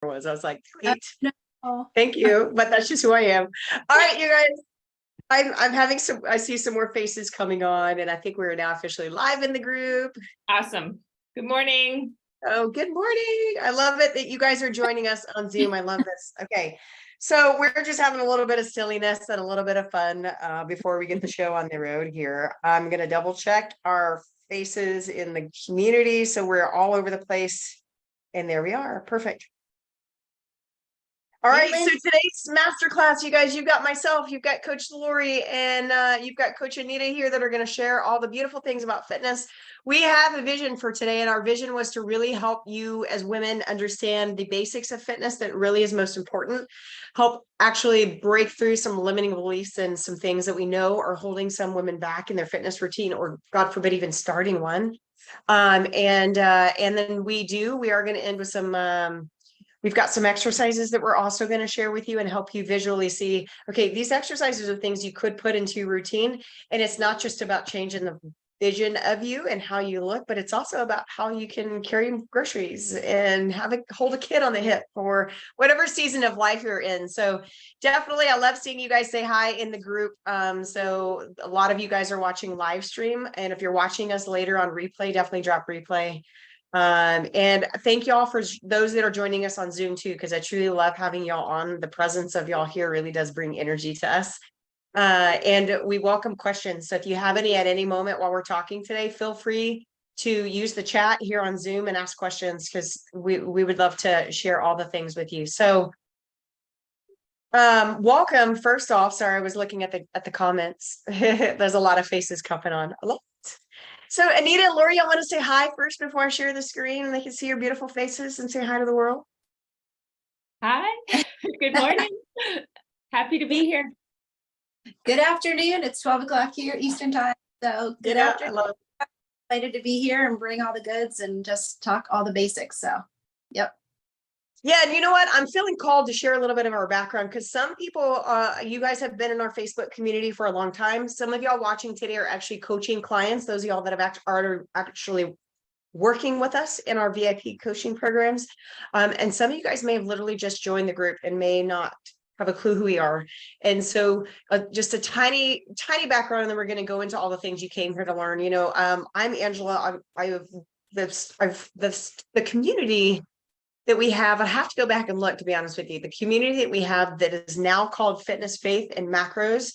was. I was like, sweet. No. Thank you. But that's just who I am. All right, you guys. I'm having I see some more faces coming on, and I think we're now officially live in the group. Awesome. Good morning. Oh, good morning. I love it that you guys are joining us on Zoom. I love this. Okay. So we're just having a little bit of silliness and a little bit of fun before we get the show on the road here. I'm going to double check our faces in the community. So we're all over the place. And there we are. Perfect. All right, so today's masterclass, you guys, you've got myself, you've got Coach Lori, and you've got Coach Anita here that are going to share all the beautiful things about fitness. We have a vision for today, and our vision was to really help you as women understand the basics of fitness that really is most important, help actually break through some limiting beliefs and some things that we know are holding some women back in their fitness routine, or God forbid, even starting one. And then we are going to end with some we've got some exercises that we're also going to share with you and help you visually see, okay, these exercises are things you could put into your routine. And it's not just about changing the vision of you and how you look, but it's also about how you can carry groceries and hold a kid on the hip for whatever season of life you're in. So definitely, I love seeing you guys say hi in the group. So a lot of you guys are watching live stream. And if you're watching us later on replay, definitely drop replay. And thank y'all for those that are joining us on Zoom too, because I truly love having y'all on. The presence of y'all here really does bring energy to us. And we welcome questions. So if you have any at any moment while we're talking today, feel free to use the chat here on Zoom and ask questions, because we would love to share all the things with you. So welcome. First off, sorry, I was looking at the comments. There's a lot of faces coming on. A lot. So Anita and Lori, I want to say hi first before I share the screen and they can see your beautiful faces and say hi to the world. Hi. Good morning. Happy to be here. Good afternoon. It's 12 o'clock here Eastern time. So good afternoon. Excited to be here and bring all the goods and just talk all the basics. So, yep. Yeah, and you know what? I'm feeling called to share a little bit of our background, because some people, you guys have been in our Facebook community for a long time. Some of y'all watching today are actually coaching clients. Those of y'all that are actually working with us in our VIP coaching programs. And some of you guys may have literally just joined the group and may not have a clue who we are. And so just a tiny background, and then we're going to go into all the things you came here to learn. You know, I'm Angela. I have the community that we have. I have to go back and look, to be honest with you. The community that we have that is now called Fitness, Faith, and Macros,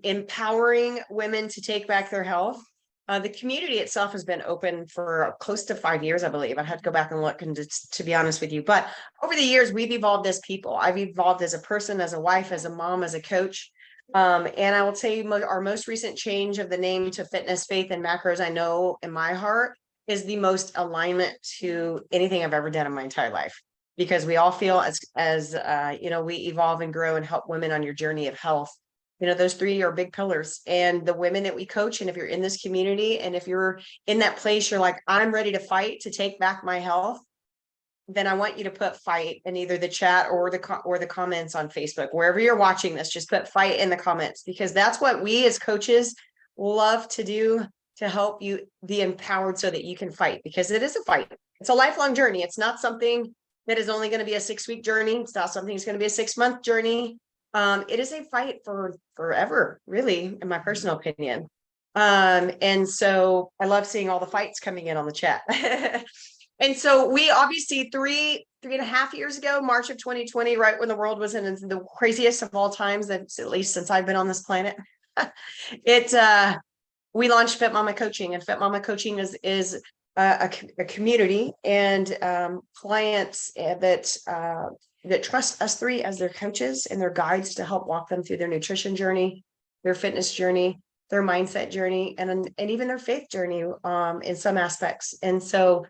empowering women to take back their health. The community itself has been open for close to 5 years, I believe. I had to go back and look, and to be honest with you. But over the years, we've evolved as people. I've evolved as a person, as a wife, as a mom, as a coach. And I will tell you, our most recent change of the name to Fitness, Faith, and Macros, I know in my heart, is the most alignment to anything I've ever done in my entire life, because we all feel as you know, we evolve and grow and help women on your journey of health. You know, those three are big pillars, and the women that we coach. And if you're in this community, and if you're in that place, you're like, I'm ready to fight to take back my health, then I want you to put fight in either the chat or the comments on Facebook. Wherever you're watching this, just put fight in the comments, because that's what we as coaches love to do, to help you be empowered so that you can fight, because it is a fight. It's a lifelong journey. It's not something that is only going to be a 6-week journey. It's not something that's going to be a 6-month journey. It is a fight for forever, really, in my personal opinion. And so I love seeing all the fights coming in on the chat. And so we obviously 3.5 years ago, March of 2020, right when the world was in the craziest of all times, that's at least since I've been on this planet, we launched Fit Mama Coaching, and Fit Mama Coaching is a community and clients that trust us three as their coaches and their guides to help walk them through their nutrition journey, their fitness journey, their mindset journey, and even their faith journey in some aspects. And so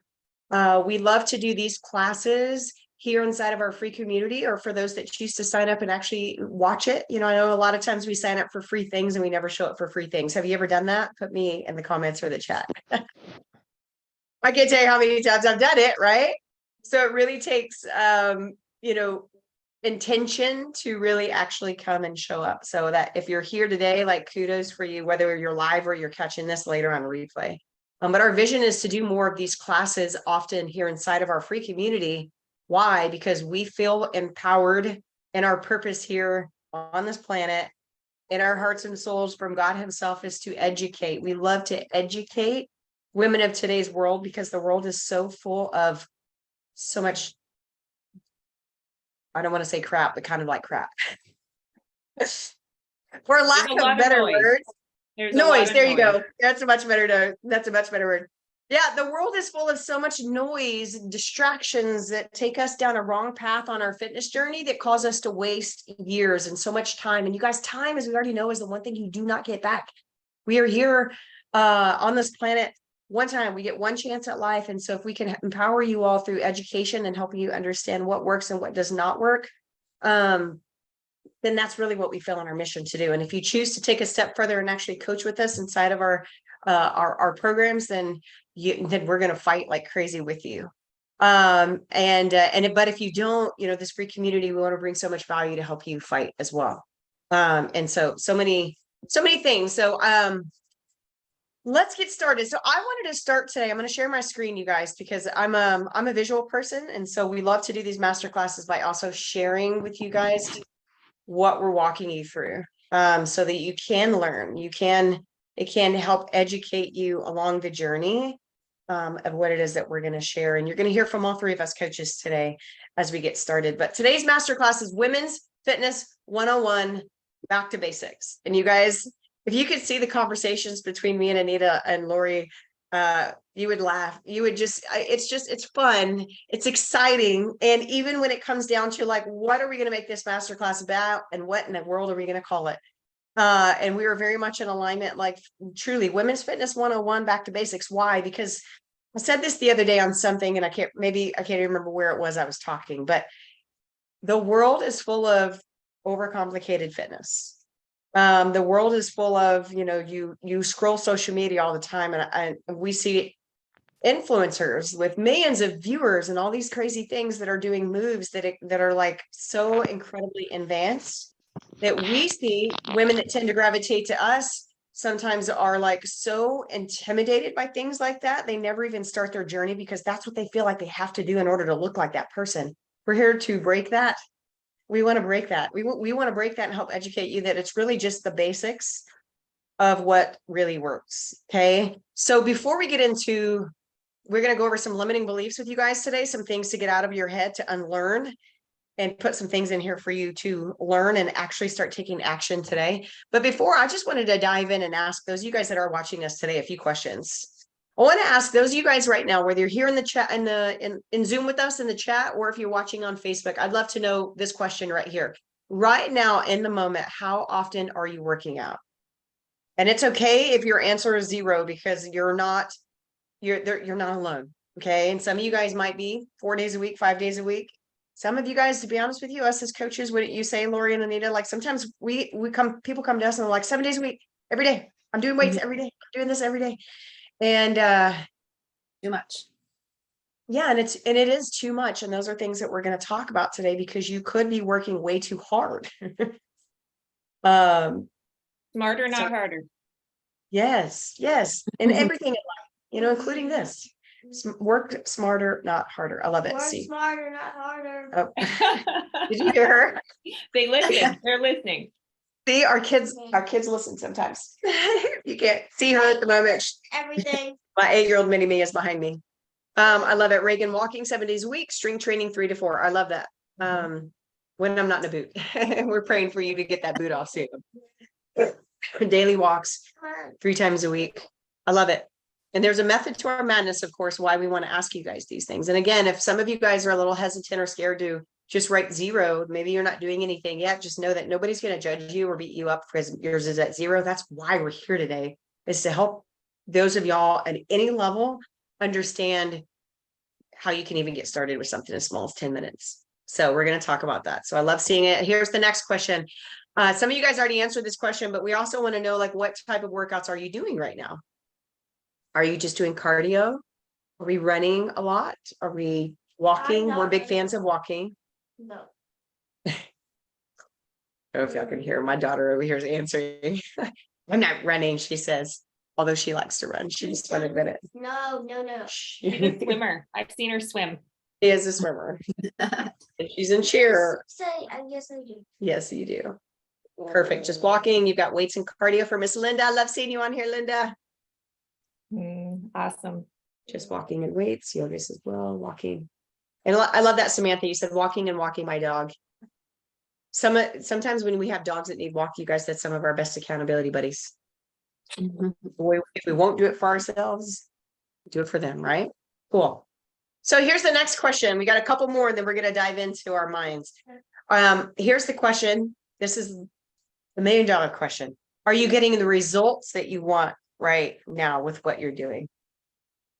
we love to do these classes here inside of our free community, or for those that choose to sign up and actually watch it. You know, I know a lot of times we sign up for free things and we never show up for free things. Have you ever done that? Put me in the comments or the chat. I can't tell you how many times I've done it, right? So it really takes, you know, intention to really actually come and show up. So that if you're here today, like, kudos for you, whether you're live or you're catching this later on a replay. But our vision is to do more of these classes often here inside of our free community, Why? Because we feel empowered in our purpose here on this planet, in our hearts and souls from God himself, is to educate. We love to educate women of today's world because the world is so full of so much, I don't want to say crap, but kind of like crap. For lack There's a lot of better noise. words. There's a lot Noise, of there you noise. go. That's a much better word. Yeah, the world is full of so much noise, distractions that take us down a wrong path on our fitness journey that cause us to waste years and so much time. And you guys, time, as we already know, is the one thing you do not get back. We are here on this planet one time. We get one chance at life. And so if we can empower you all through education and helping you understand what works and what does not work, then that's really what we feel on our mission to do. And if you choose to take a step further and actually coach with us inside of our programs, then we're going to fight like crazy with you. But if you don't, this free community, we want to bring so much value to help you fight as well. And so many things. So let's get started. So I wanted to start today. I'm going to share my screen, you guys, because I'm a visual person. And so we love to do these master classes by also sharing with you guys what we're walking you through, so that you can learn, it can help educate you along the journey of what it is that we're going to share. And you're going to hear from all three of us coaches today as we get started. But today's masterclass is Women's Fitness 101, back to basics. And you guys, if you could see the conversations between me and Anita and Lori, you would laugh. You would just, it's fun. It's exciting. And even when it comes down to like, what are we going to make this masterclass about and what in the world are we going to call it? And we were very much in alignment, like truly Women's Fitness 101, back to basics. Why? Because I said this the other day on something, and I can't remember where it was I was talking, but the world is full of overcomplicated fitness. The world is full of, you scroll social media all the time, and we see influencers with millions of viewers and all these crazy things that are doing moves that are like so incredibly advanced, that we see women that tend to gravitate to us sometimes are like so intimidated by things like that. They never even start their journey because that's what they feel like they have to do in order to look like that person. We're here to break that. We want to break that. We want to break that and help educate you that it's really just the basics of what really works. Okay. So before we get into, we're going to go over some limiting beliefs with you guys today, some things to get out of your head to unlearn, and put some things in here for you to learn and actually start taking action today. But before, I just wanted to dive in and ask those of you guys that are watching us today a few questions. I want to ask those of you guys right now, whether you're here in the chat, in Zoom with us in the chat, or if you're watching on Facebook, I'd love to know this question right here. Right now, in the moment, how often are you working out? And it's okay if your answer is 0, because you're not alone. Okay. And some of you guys might be 4 days a week, 5 days a week. Some of you guys, to be honest with you, us as coaches, wouldn't you say, Lori and Anita, like sometimes people come to us and they're like 7 days a week, every day. I'm doing weights every day. I'm doing this every day. And Too much. yeah, and it is too much. And those are things that we're going to talk about today, because you could be working way too hard. Smarter, not harder. Yes. And everything in life, including this. Work smarter, not harder. I love it. Work See. smarter, not harder. Oh. Did you hear her? They listen. They're listening. See, our kids listen sometimes. You can't see her at the moment. Everything. My 8-year-old mini me is behind me. I love it. Reagan, walking 7 days a week, strength training 3 to 4. I love that. When I'm not in a boot. We're praying for you to get that boot off soon. Daily walks 3 times a week. I love it. And there's a method to our madness, of course, why we want to ask you guys these things. And again, if some of you guys are a little hesitant or scared to just write 0, maybe you're not doing anything yet, just know that nobody's going to judge you or beat you up because yours is at 0. That's why we're here today, is to help those of y'all at any level understand how you can even get started with something as small as 10 minutes. So we're going to talk about that. So I love seeing it. Here's the next question. Some of you guys already answered this question, but we also want to know, like, what type of workouts are you doing right now? Are you just doing cardio? Are we running a lot? Are we walking? I'm not We're big running. fans of walking. No. I don't know if y'all can hear my daughter over here is answering. I'm not running, she says, although she likes to run. She just wanted a minute. No. She's a swimmer. I've seen her swim. She is a swimmer. And she's in cheer. Say, I guess I do. Yes, you do. Perfect. Just walking. You've got weights and cardio for Miss Linda. I love seeing you on here, Linda. Awesome. Just walking and weights, yogas as well, walking. And I love that, Samantha. You said walking and walking my dog. Sometimes when we have dogs that need walk, you guys, that's some of our best accountability buddies. If we won't do it for ourselves, do it for them, right? Cool. So here's the next question. We got a couple more, and then we're going to dive into our minds. Here's the question. This is the $1 million question. Are you getting the results that you want right now with what you're doing?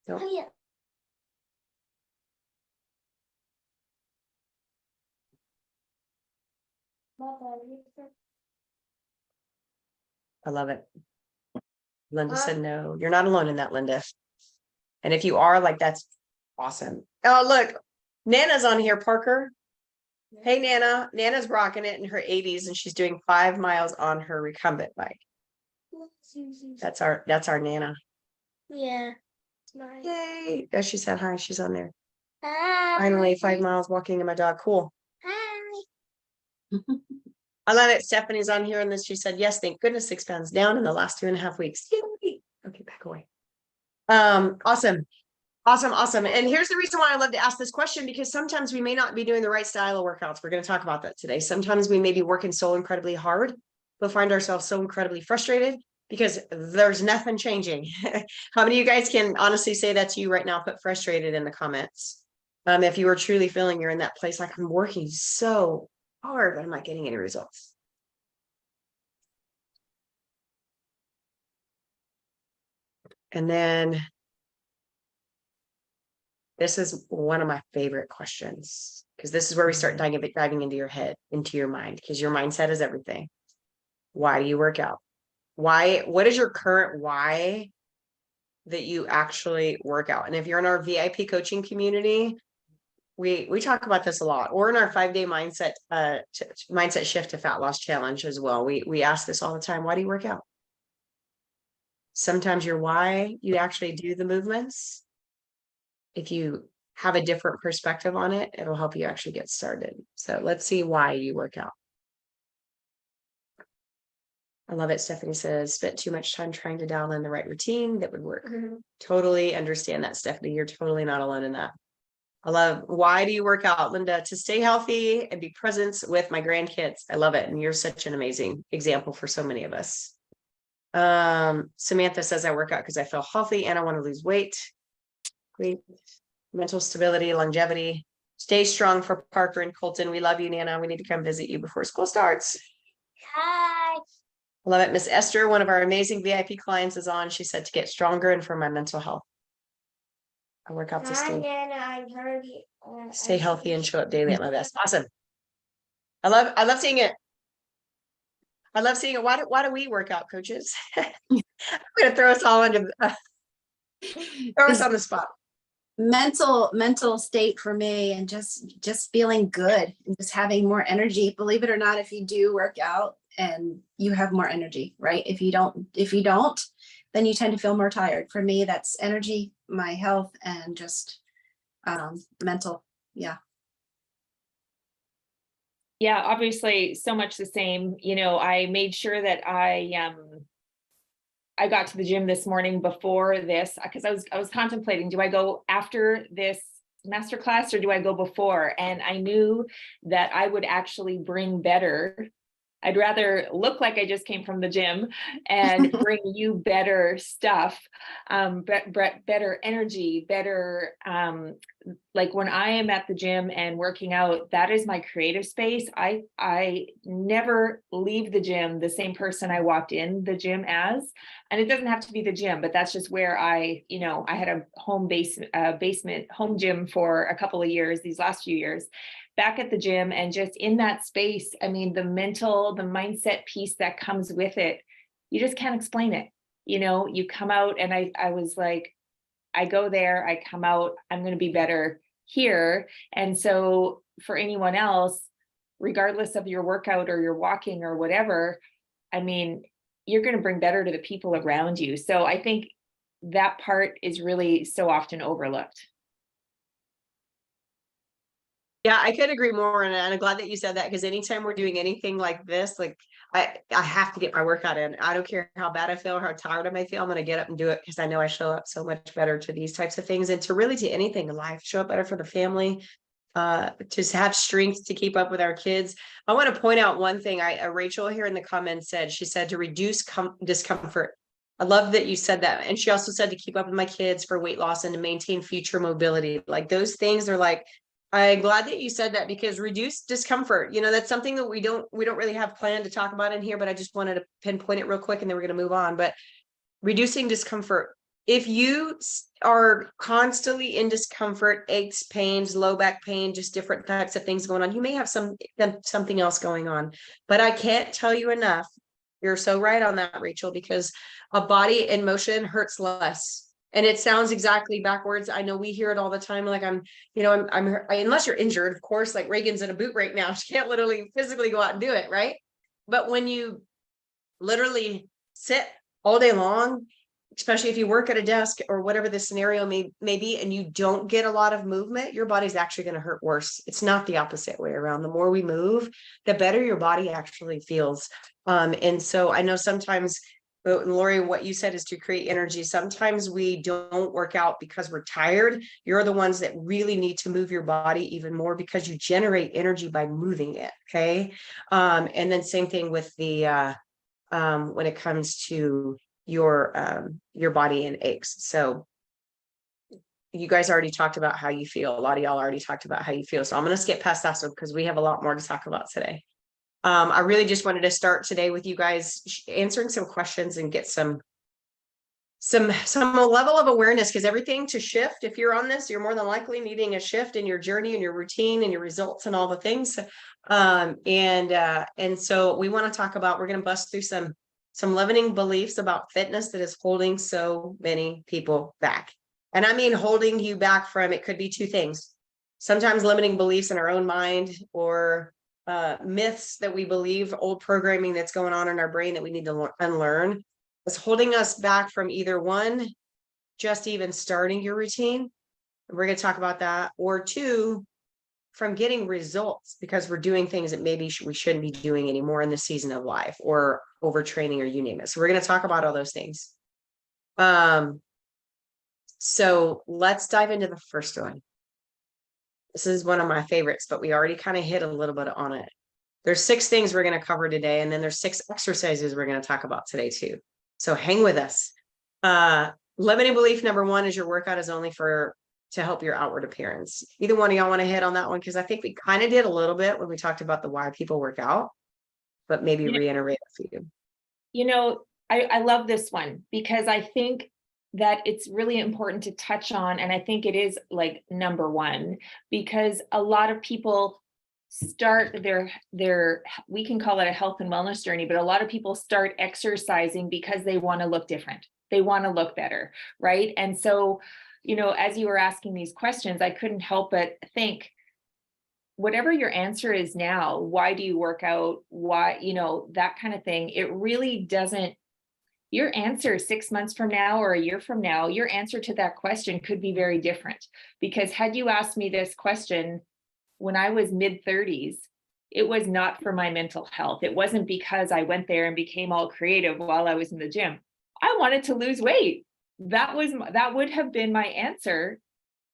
Oh, yeah. I love it. Linda said no. You're not alone in that, Linda. And if you are, like, that's awesome. Oh, look, Nana's on here, Parker. Hey, Nana. Nana's rocking it in her 80s, and she's doing 5 miles on her recumbent bike. That's our Nana. Yeah. It's nice. Yay. Oh, she said hi. She's on there. Hi. Finally, 5 miles walking in my dog. Cool. Hi. I love it. Stephanie's on here, and then she said, yes, thank goodness, 6 pounds down in the last 2.5 weeks. Yay. Okay, back away. Awesome. Awesome. And here's the reason why I love to ask this question, because sometimes we may not be doing the right style of workouts. We're going to talk about that today. Sometimes we may be working so incredibly hard, but find ourselves so incredibly frustrated because there's nothing changing. How many of you guys can honestly say that to you right now? Put frustrated in the comments. If you are truly feeling you're in that place, like, I'm working so hard, but I'm not getting any results. And then this is one of my favorite questions, because this is where we start diving into your head, into your mind, because your mindset is everything. Why do you work out? What is your current why that you actually work out? And if you're in our VIP coaching community, we talk about this a lot, or in our 5-day mindset shift to fat loss challenge as well. We ask this all the time. Why do you work out? Sometimes your why, you actually do the movements. If you have a different perspective on it, it'll help you actually get started. So let's see why you work out. I love it. Stephanie says, spent too much time trying to dial in the right routine that would work. Totally understand that, Stephanie. You're totally not alone in that. I love, why do you work out, Linda? To stay healthy and be present with my grandkids. I love it. And you're such an amazing example for so many of us. Samantha says, I work out because I feel healthy and I want to lose weight. Great. Mental stability, longevity. Stay strong for Parker and Colton. We love you, Nana. We need to come visit you before school starts. Hi. I love it. Miss Esther, one of our amazing VIP clients, is on. She said to get stronger and for my mental health. I work out to Hi, stay Nana. I heard you. stay healthy and show up daily at my best. Awesome. I love seeing it. I love seeing it. Why do we work out, coaches? I'm gonna throw us all under throw us on the spot. Mental state for me, and just feeling good and just having more energy. Believe it or not, if you do work out and you have more energy, right? If you don't, then you tend to feel more tired. For me, that's energy, my health, and just mental. Yeah. Yeah, obviously so much the same. You know, I made sure that I got to the gym this morning before this, because I was contemplating, do I go after this masterclass or do I go before? And I knew that I would actually bring better. I'd rather look like I just came from the gym and bring you better stuff, better energy, better, like when I am at the gym and working out, that is my creative space. I never leave the gym the same person I walked in the gym as, and it doesn't have to be the gym, but that's just where I had a basement home gym for a couple of years, these last few years. Back at the gym and just in that space, I mean, the mindset piece that comes with it, you just can't explain it. You come out and I was like, I go there, I come out, I'm going to be better here. And so for anyone else, regardless of your workout or your walking or whatever, I mean, you're going to bring better to the people around you. So I think that part is really so often overlooked. Yeah, I could agree more, and I'm glad that you said that, because anytime we're doing anything like this, like I have to get my workout in. I don't care how bad I feel or how tired I may feel, I'm gonna get up and do it, because I know I show up so much better to these types of things, and to really to anything in life, show up better for the family, to have strength to keep up with our kids. I want to point out one thing. Rachel here in the comments said, she said to reduce discomfort. I love that you said that. And she also said to keep up with my kids for weight loss and to maintain future mobility. Like those things are like, I'm glad that you said that, because reduce discomfort, that's something that we don't really have planned to talk about in here, but I just wanted to pinpoint it real quick and then we're going to move on. But reducing discomfort. If you are constantly in discomfort, aches, pains, low back pain, just different types of things going on, you may have something else going on. But I can't tell you enough. You're so right on that, Rachel, because a body in motion hurts less. And it sounds exactly backwards. I know we hear it all the time. Like I'm unless you're injured, of course, like Reagan's in a boot right now. She can't literally physically go out and do it, right? But when you literally sit all day long, especially if you work at a desk or whatever the scenario may be, and you don't get a lot of movement, your body's actually going to hurt worse. It's not the opposite way around. The more we move, the better your body actually feels. And so I know sometimes, Lori, what you said is to create energy. Sometimes we don't work out because we're tired. You're the ones that really need to move your body even more, because you generate energy by moving it. Okay. And then same thing with the, when it comes to your body and aches. So you guys already talked about how you feel. A lot of y'all already talked about how you feel. So I'm going to skip past that one because we have a lot more to talk about today. I really just wanted to start today with you guys answering some questions and get some level of awareness, because everything to shift, if you're on this, you're more than likely needing a shift in your journey and your routine and your results and all the things. And so we want to talk about, we're going to bust through some limiting beliefs about fitness that is holding so many people back. And I mean, holding you back from, it could be two things. Sometimes limiting beliefs in our own mind, or myths that we believe, old programming that's going on in our brain that we need to unlearn, is holding us back from either one, just even starting your routine. We're going to talk about that. Or two, from getting results, because we're doing things that maybe we shouldn't be doing anymore in this season of life, or overtraining, or you name it. So we're going to talk about all those things. So let's dive into the first one. This is one of my favorites, but we already kind of hit a little bit on it. There's 6 things we're going to cover today, and then there's 6 exercises we're going to talk about today too. So hang with us. Limiting belief number 1 is your workout is only to help your outward appearance. Either one of y'all want to hit on that one? Because I think we kind of did a little bit when we talked about the why people work out, but maybe reiterate a few. I love this one, because I think that it's really important to touch on. And I think it is like number 1, because a lot of people start their we can call it a health and wellness journey, but a lot of people start exercising because they want to look different. They want to look better, right? And so, as you were asking these questions, I couldn't help but think, whatever your answer is now, why do you work out? Why, that kind of thing, it really doesn't, your answer 6 months from now or a year from now, your answer to that question could be very different. Because had you asked me this question when I was mid-30s, it was not for my mental health. It wasn't because I went there and became all creative while I was in the gym. I wanted to lose weight. That would have been my answer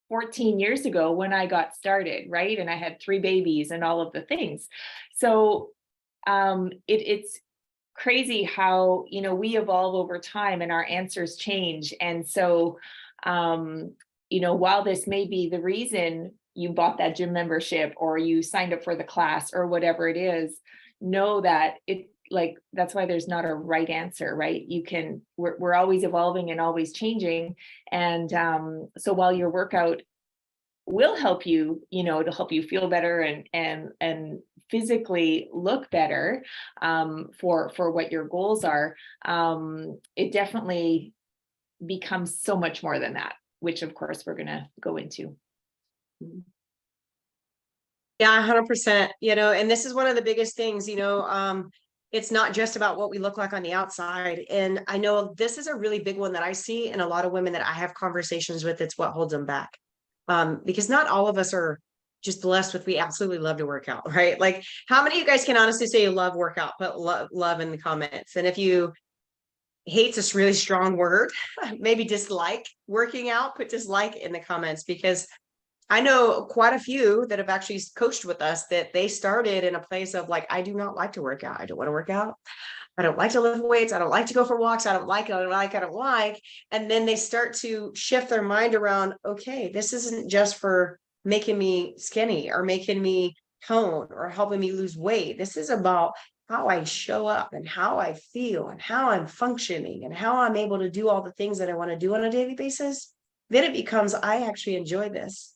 14 years ago when I got started, right? And I had 3 babies and all of the things. So it's crazy how, we evolve over time and our answers change. And so, while this may be the reason you bought that gym membership or you signed up for the class or whatever it is, know that that's why there's not a right answer, right? We're always evolving and always changing. And so while your workout will help you, to help you feel better and physically look better for what your goals are, it definitely becomes so much more than that, which of course we're going to go into. Yeah, 100%. And this is one of the biggest things, it's not just about what we look like on the outside. And I know this is a really big one that I see in a lot of women that I have conversations with. It's what holds them back. Because not all of us are just blessed with, we absolutely love to work out, right? Like, how many of you guys can honestly say you love workout? Put love in the comments. And if you hate's this really strong word, maybe dislike working out, put dislike in the comments, because I know quite a few that have actually coached with us that they started in a place of like, I do not like to work out. I don't want to work out. I don't like to lift weights. I don't like to go for walks. I don't like it. I don't like, I don't like. And then they start to shift their mind around, okay, this isn't just for making me skinny or making me tone or helping me lose weight. This is about how I show up and how I feel and how I'm functioning and how I'm able to do all the things that I want to do on a daily basis. Then it becomes, I actually enjoy this.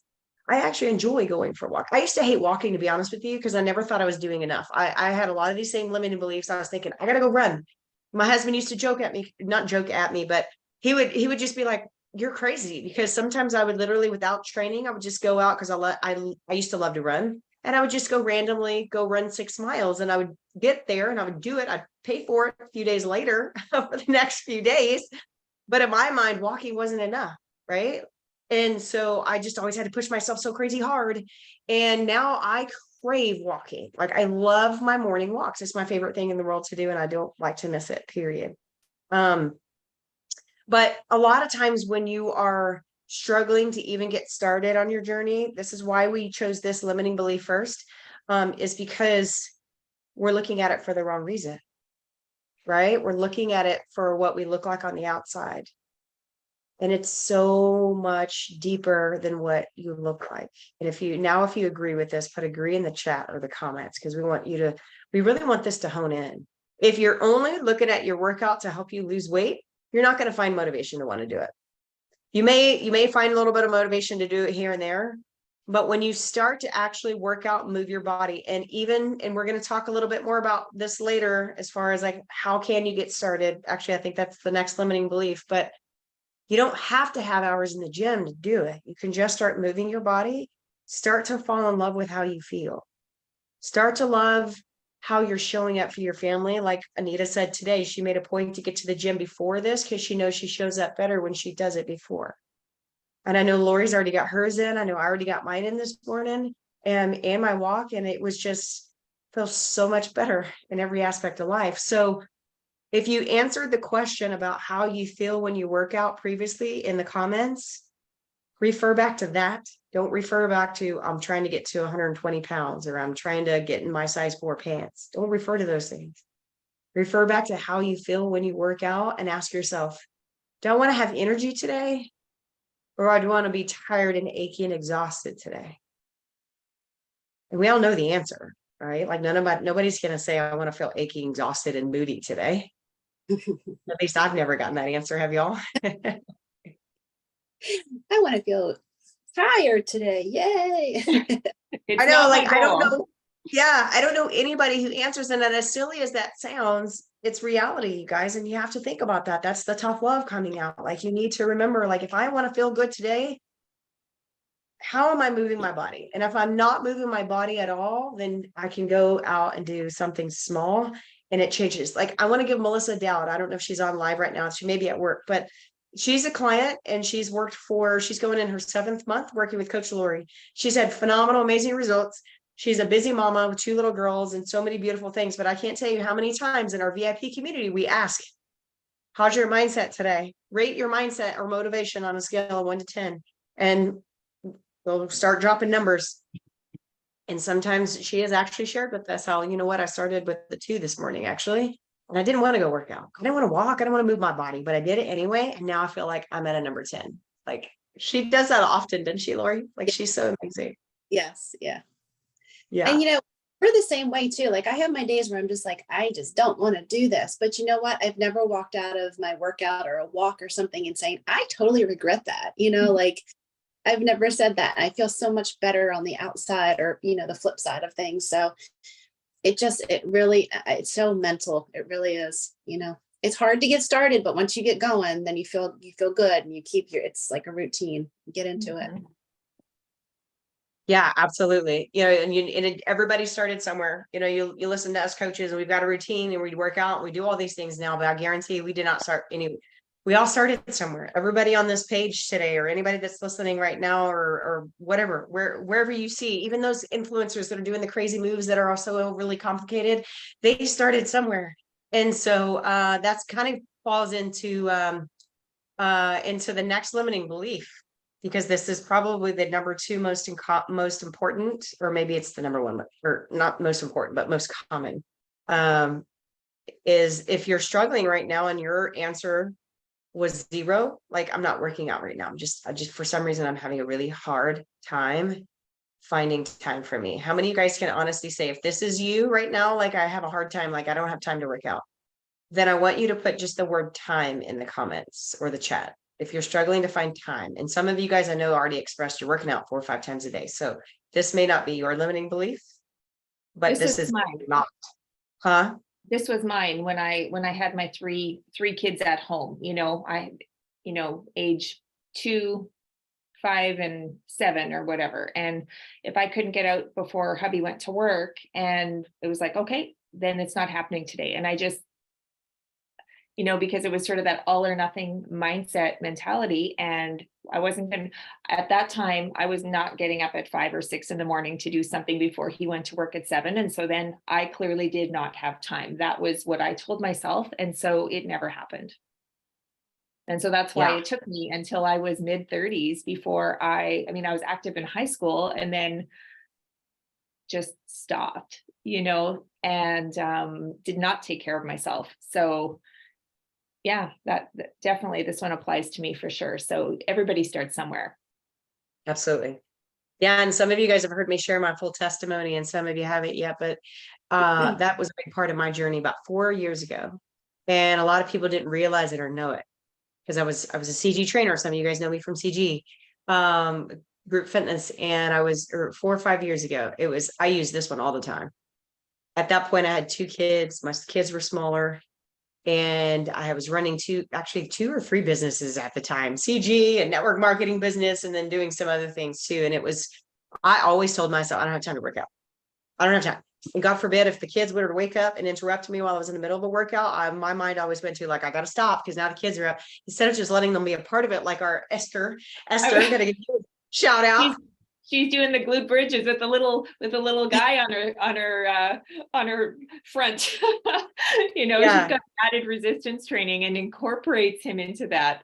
I actually enjoy going for a walk. I used to hate walking, to be honest with you, because I never thought I was doing enough. I had a lot of these same limiting beliefs. I was thinking, I gotta go run. My husband used to joke at me, not joke at me, but he would just be like, you're crazy. Because sometimes I would literally, without training, I would just go out, because I used to love to run. And I would just go randomly go run 6 miles, and I would get there and I would do it. I'd pay for it a few days later for the next few days. But in my mind, walking wasn't enough, right? And so I just always had to push myself so crazy hard. And now I crave walking. Like, I love my morning walks. It's my favorite thing in the world to do, and I don't like to miss it, period. But a lot of times when you are struggling to even get started on your journey, this is why we chose this limiting belief first, is because we're looking at it for the wrong reason, right? We're looking at it for what we look like on the outside. And it's so much deeper than what you look like. And if you agree with this, put agree in the chat or the comments, because we really want this to hone in. If you're only looking at your workout to help you lose weight, you're not going to find motivation to want to do it. You may find a little bit of motivation to do it here and there, but when you start to actually work out, move your body, and we're going to talk a little bit more about this later, as far as like, how can you get started? Actually, I think that's the next limiting belief, but you don't have to have hours in the gym to do it. You can just start moving your body, start to fall in love with how you feel, start to love how you're showing up for your family. Like Anita said today, she made a point to get to the gym before this because she knows she shows up better when she does it before. And I know Lori's already got hers in. I know I already got mine in this morning and my walk, and it was just feels so much better in every aspect of life. So if you answered the question about how you feel when you work out previously in the comments, refer back to that. Don't refer back to, I'm trying to get to 120 pounds or I'm trying to get in my size 4 pants. Don't refer to those things. Refer back to how you feel when you work out and ask yourself, do I want to have energy today? Or do I want to be tired and achy and exhausted today? And we all know the answer, right? Like nobody's going to say, I want to feel achy, exhausted, and moody today. At least I've never gotten that answer. Have y'all? I want to feel tired today. Yay. It's I know, not my like, I don't goal. know. Yeah, I don't know anybody who answers. And as silly as that sounds, it's reality, you guys. And you have to think about that. That's the tough love coming out. Like, you need to remember, like, if I want to feel good today, how am I moving my body? And if I'm not moving my body at all, then I can go out and do something small and it changes. Like, I want to give Melissa Dowd. I don't know if she's on live right now. She may be at work, but she's a client and she's going in her 7th month working with Coach Lori. She's had phenomenal, amazing results. She's a busy mama with 2 little girls and so many beautiful things. But I can't tell you how many times in our VIP community we ask, how's your mindset today? Rate your mindset or motivation on a scale of 1 to 10. And they'll start dropping numbers. And sometimes she has actually shared with us how, you know what, I started with the 2 this morning, actually. And I didn't want to go work out. I didn't want to walk. I didn't want to move my body, but I did it anyway. And now I feel like I'm at a number 10. Like, she does that often, doesn't she, Lori? Like, she's so amazing. Yes. Yeah. Yeah. And we're the same way too. Like, I have my days where I'm just like, I just don't want to do this. But you know what? I've never walked out of my workout or a walk or something and saying, I totally regret that. Like, I've never said that. I feel so much better on the outside or, the flip side of things. So it's so mental. It really is, it's hard to get started, but once you get going, then you feel good and you keep it's like a routine, you get into it. Yeah, absolutely. And everybody started somewhere. You listen to us coaches and we've got a routine and we work out and we do all these things now, but I guarantee we we all started somewhere. Everybody on this page today, or anybody that's listening right now, or whatever, wherever you see, even those influencers that are doing the crazy moves that are also overly complicated, they started somewhere. And so that's kind of falls into the next limiting belief, because this is probably the number two most important, or maybe it's the number one, or not most important, but most common. Is if you're struggling right now and your answer was 0, like, I'm not working out right now. I just for some reason I'm having a really hard time finding time for me. How many of you guys can honestly say, if this is you right now, like, I have a hard time, like, I don't have time to work out, then I want you to put just the word time in the comments or the chat. If you're struggling to find time, and some of you guys I know already expressed you're working out 4 or 5 times a day. So this may not be your limiting belief, but this is mine. not, huh? This was mine when I had my three kids at home, age 2, 5, and 7 or whatever. And if I couldn't get out before hubby went to work, and it was like, okay, then it's not happening today. And I just, because it was sort of that all or nothing mindset mentality. And I wasn't going at that time, I was not getting up at 5 or 6 in the morning to do something before he went to work at 7. And so then I clearly did not have time. That was what I told myself. And so it never happened. And so that's why it took me until I was mid-30s before I was active in high school, and then just stopped, and did not take care of myself. So yeah, that definitely, this one applies to me for sure. So everybody starts somewhere. Absolutely. Yeah. And some of you guys have heard me share my full testimony, and some of you haven't yet, but that was a big part of my journey about 4 years ago. And a lot of people didn't realize it or know it, because I was a CG trainer. Some of you guys know me from CG group fitness. And I was 4 or 5 years ago. I used this one all the time. At that point, I had 2 kids. My kids were smaller. And I was running 2 or 3 businesses at the time, CG and network marketing business, and then doing some other things too. And I always told myself, I don't have time to work out. I don't have time. And God forbid, if the kids were to wake up and interrupt me while I was in the middle of a workout, my mind always went to, like, I got to stop, because now the kids are up. Instead of just letting them be a part of it, like our Esther, gotta give you a shout out. She's doing the glute bridges with the little guy on her front. She's got added resistance training and incorporates him into that.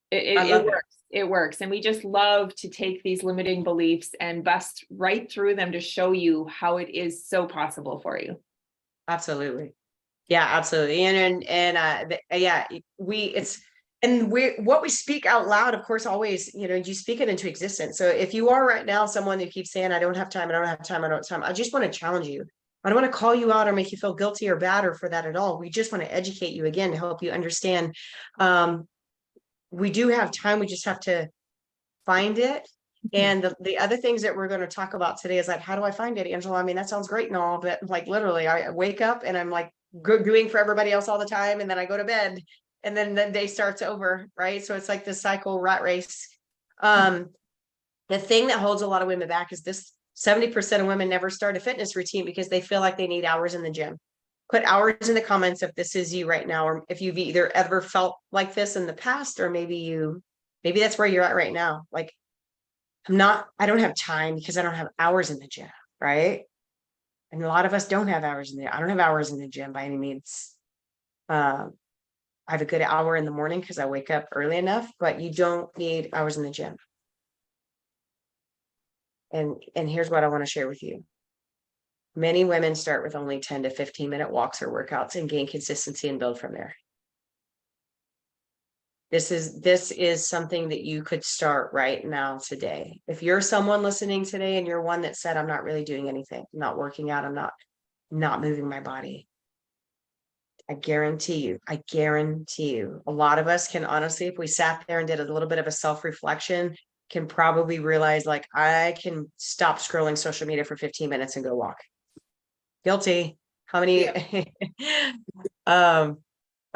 It works. It works. And we just love to take these limiting beliefs and bust right through them to show you how it is so possible for you. Absolutely. Yeah, absolutely. What we speak out loud, of course, always, you speak it into existence. So if you are right now someone who keeps saying, I don't have time, I just want to challenge you. I don't want to call you out or make you feel guilty or bad or for that at all. We just want to educate you again to help you understand. We do have time. We just have to find it. And the other things that we're going to talk about today is, like, how do I find it, Angela? I mean, that sounds great and all, but, like, literally I wake up and I'm like doing for everybody else all the time. And then I go to bed, and then the day starts over. Right. So it's like this cycle rat race. The thing that holds a lot of women back is this: 70% of women never start a fitness routine because they feel like they need hours in the gym. Put hours in the comments if this is you right now, or if you've either ever felt like this in the past, or maybe that's where you're at right now. Like, I don't have time because I don't have hours in the gym. Right. And a lot of us don't have hours I don't have hours in the gym by any means. I have a good hour in the morning because I wake up early enough, but you don't need hours in the gym. And here's what I want to share with you. Many women start with only 10 to 15 minute walks or workouts and gain consistency and build from there. This is something that you could start right now today. If you're someone listening today and you're one that said, I'm not really doing anything, I'm not working out, I'm not moving my body, I guarantee you, a lot of us can honestly, if we sat there and did a little bit of a self-reflection, can probably realize, like, I can stop scrolling social media for 15 minutes and go walk. Guilty. How many? I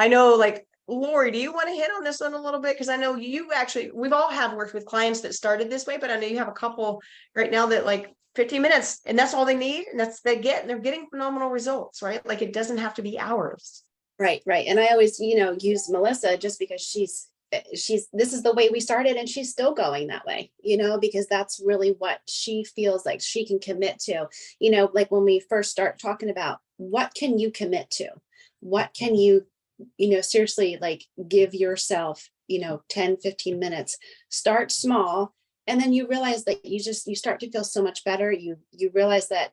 know, like, Lori, do you want to hit on this one a little bit? Because I know we've all have worked with clients that started this way, but I know you have a couple right now that, like, 15 minutes and that's all they need. And they're getting phenomenal results, right? Like, it doesn't have to be hours. Right, right. And I always, use Melissa just because this is the way we started and she's still going that way, because that's really what she feels like she can commit to. Like when we first start talking about what can you commit to? What can you, seriously like give yourself, 10, 15 minutes, start small. And then you realize that you start to feel so much better. You realize that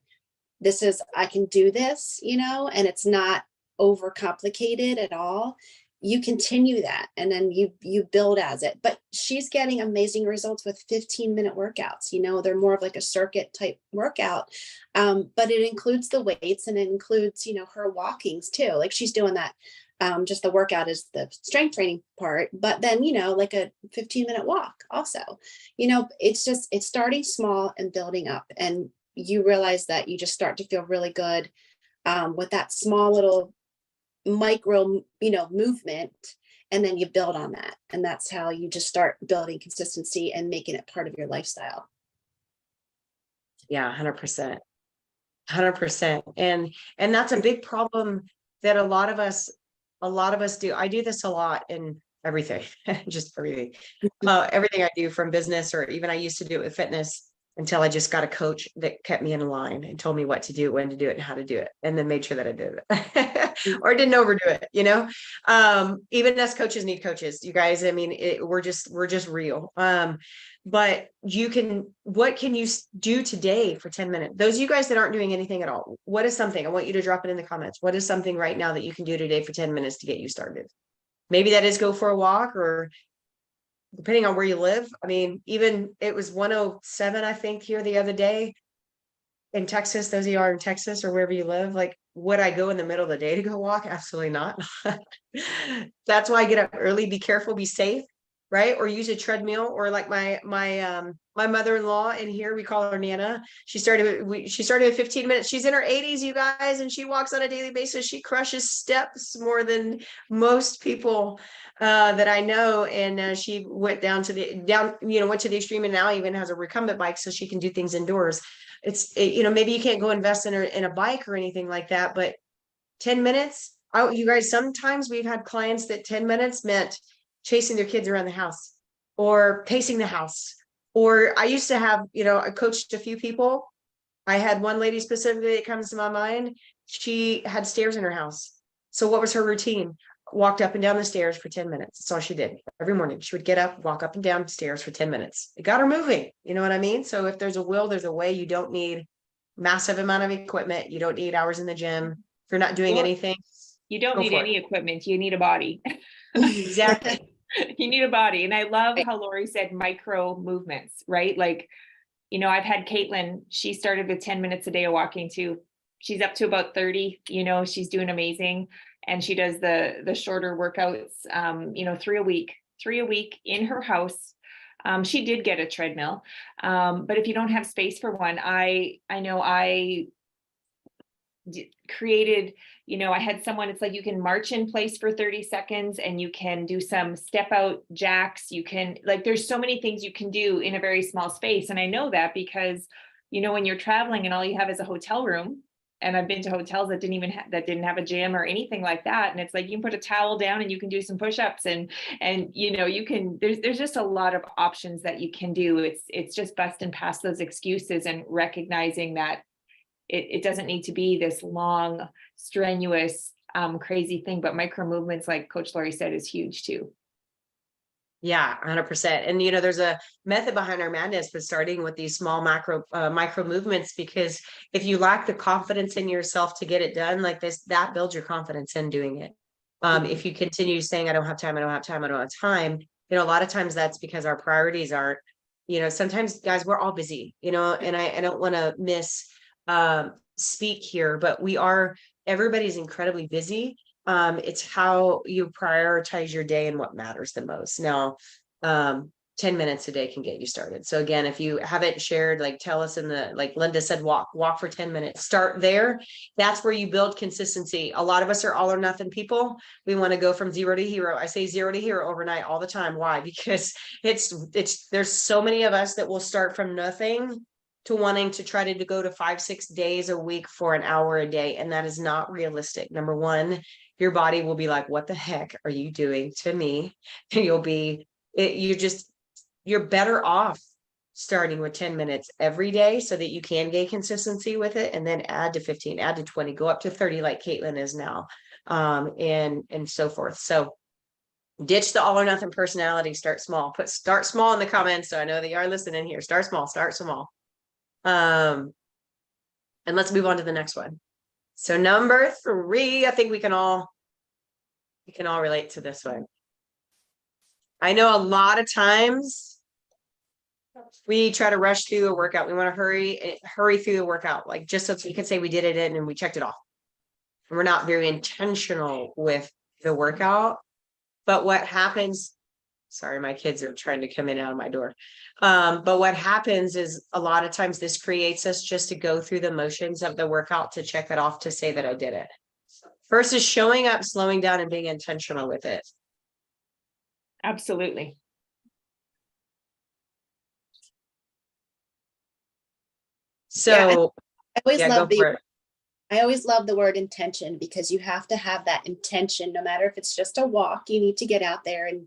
I can do this, and it's not overcomplicated at all. You continue that and then you build as it. But she's getting amazing results with 15-minute workouts. They're more of like a circuit type workout. But it includes the weights and it includes, her walkings too. Like she's doing that. Just the workout is the strength training part, but then, like a 15-minute walk also, it's starting small and building up. And you realize that you just start to feel really good with that small little micro, movement, and then you build on that. And that's how you just start building consistency and making it part of your lifestyle. Yeah, 100%. 100%. And that's a big problem that a lot of us do. I do this a lot in everything, just everything. Everything I do, from business, or even I used to do it with fitness, until I just got a coach that kept me in line and told me what to do, when to do it, and how to do it, and then made sure that I did it or didn't overdo it. Even us coaches need coaches, you guys. I mean, we're just real. But what can you do today for 10 minutes? Those of you guys that aren't doing anything at all, what is something? I want you to drop it in the comments. What is something right now that you can do today for 10 minutes to get you started? Maybe that is go for a walk, or depending on where you live. I mean, even it was 107, I think, here the other day in Texas. Those of you are in Texas or wherever you live, like, would I go in the middle of the day to go walk? Absolutely not. That's why I get up early. Be careful, be safe, right? Or use a treadmill, or like my mother-in-law in here, we call her Nana. She started at 15 minutes. She's in her 80s, you guys, and she walks on a daily basis. She crushes steps more than most people that I know. And she went went to the extreme, and now even has a recumbent bike so she can do things indoors. Maybe you can't go invest in a bike or anything like that, but 10 minutes. You guys, sometimes we've had clients that 10 minutes meant chasing their kids around the house or pacing the house. Or I used to have, I coached a few people. I had one lady specifically that comes to my mind. She had stairs in her house. So what was her routine? Walked up and down the stairs for 10 minutes. That's all she did every morning. She would get up, walk up and down stairs for 10 minutes. It got her moving. You know what I mean? So if there's a will, there's a way. You don't need massive amount of equipment. You don't need hours in the gym. If you're not doing anything, you don't need any equipment. You need a body. Exactly. You need a body. And I love how Lori said micro movements, right? Like, I've had Caitlin, she started with 10 minutes a day of walking too. She's up to about 30, she's doing amazing. And she does the shorter workouts, 3 a week in her house. She did get a treadmill. But if you don't have space for one, I know I created, I had someone, it's like you can march in place for 30 seconds and you can do some step out jacks. You can, there's so many things you can do in a very small space. And I know that because, when you're traveling and all you have is a hotel room, and I've been to hotels that didn't have a gym or anything like that. And it's like, you can put a towel down and you can do some push-ups and you can, there's just a lot of options that you can do. It's just busting past those excuses and recognizing that it doesn't need to be this long, strenuous, crazy thing, but micro movements, like Coach Lori said, is huge too. Yeah, 100%. And, there's a method behind our madness for starting with these small micro movements, because if you lack the confidence in yourself to get it done like this, that builds your confidence in doing it. If you continue saying, I don't have time, a lot of times that's because our priorities aren't, sometimes, guys, we're all busy, and I don't want to speak here, but everybody's incredibly busy. It's how you prioritize your day and what matters the most. Now, 10 minutes a day can get you started. So again, if you haven't shared, tell us like Linda said, walk for 10 minutes, start there. That's where you build consistency. A lot of us are all or nothing people. We want to go from zero to hero. I say 0 to hero overnight all the time. Why? Because there's so many of us that will start from nothing to wanting to try to go to 5-6 days a week for an hour a day. And that is not realistic. Number one, your body will be like, what the heck are you doing to me? And you're better off starting with 10 minutes every day so that you can gain consistency with it, and then add to 15, add to 20, go up to 30 like Caitlin is now, and so forth. So ditch the all or nothing personality, start small. Start small in the comments so I know that you are listening here. Start small, start small. And let's move on to the next one. So number 3, I think we can all relate to this one. I know a lot of times we try to rush through a workout. We want to hurry through the workout, like just so we can say we did it in and we checked it off. And we're not very intentional with the workout. But what happens, sorry, my kids are trying to come in and out of my door. But what happens is a lot of times this creates us just to go through the motions of the workout to check it off to say that I did it. Versus showing up, slowing down, and being intentional with it. Absolutely. So I always yeah, love go for it. I always love the word intention, because you have to have that intention, no matter if it's just a walk, you need to get out there and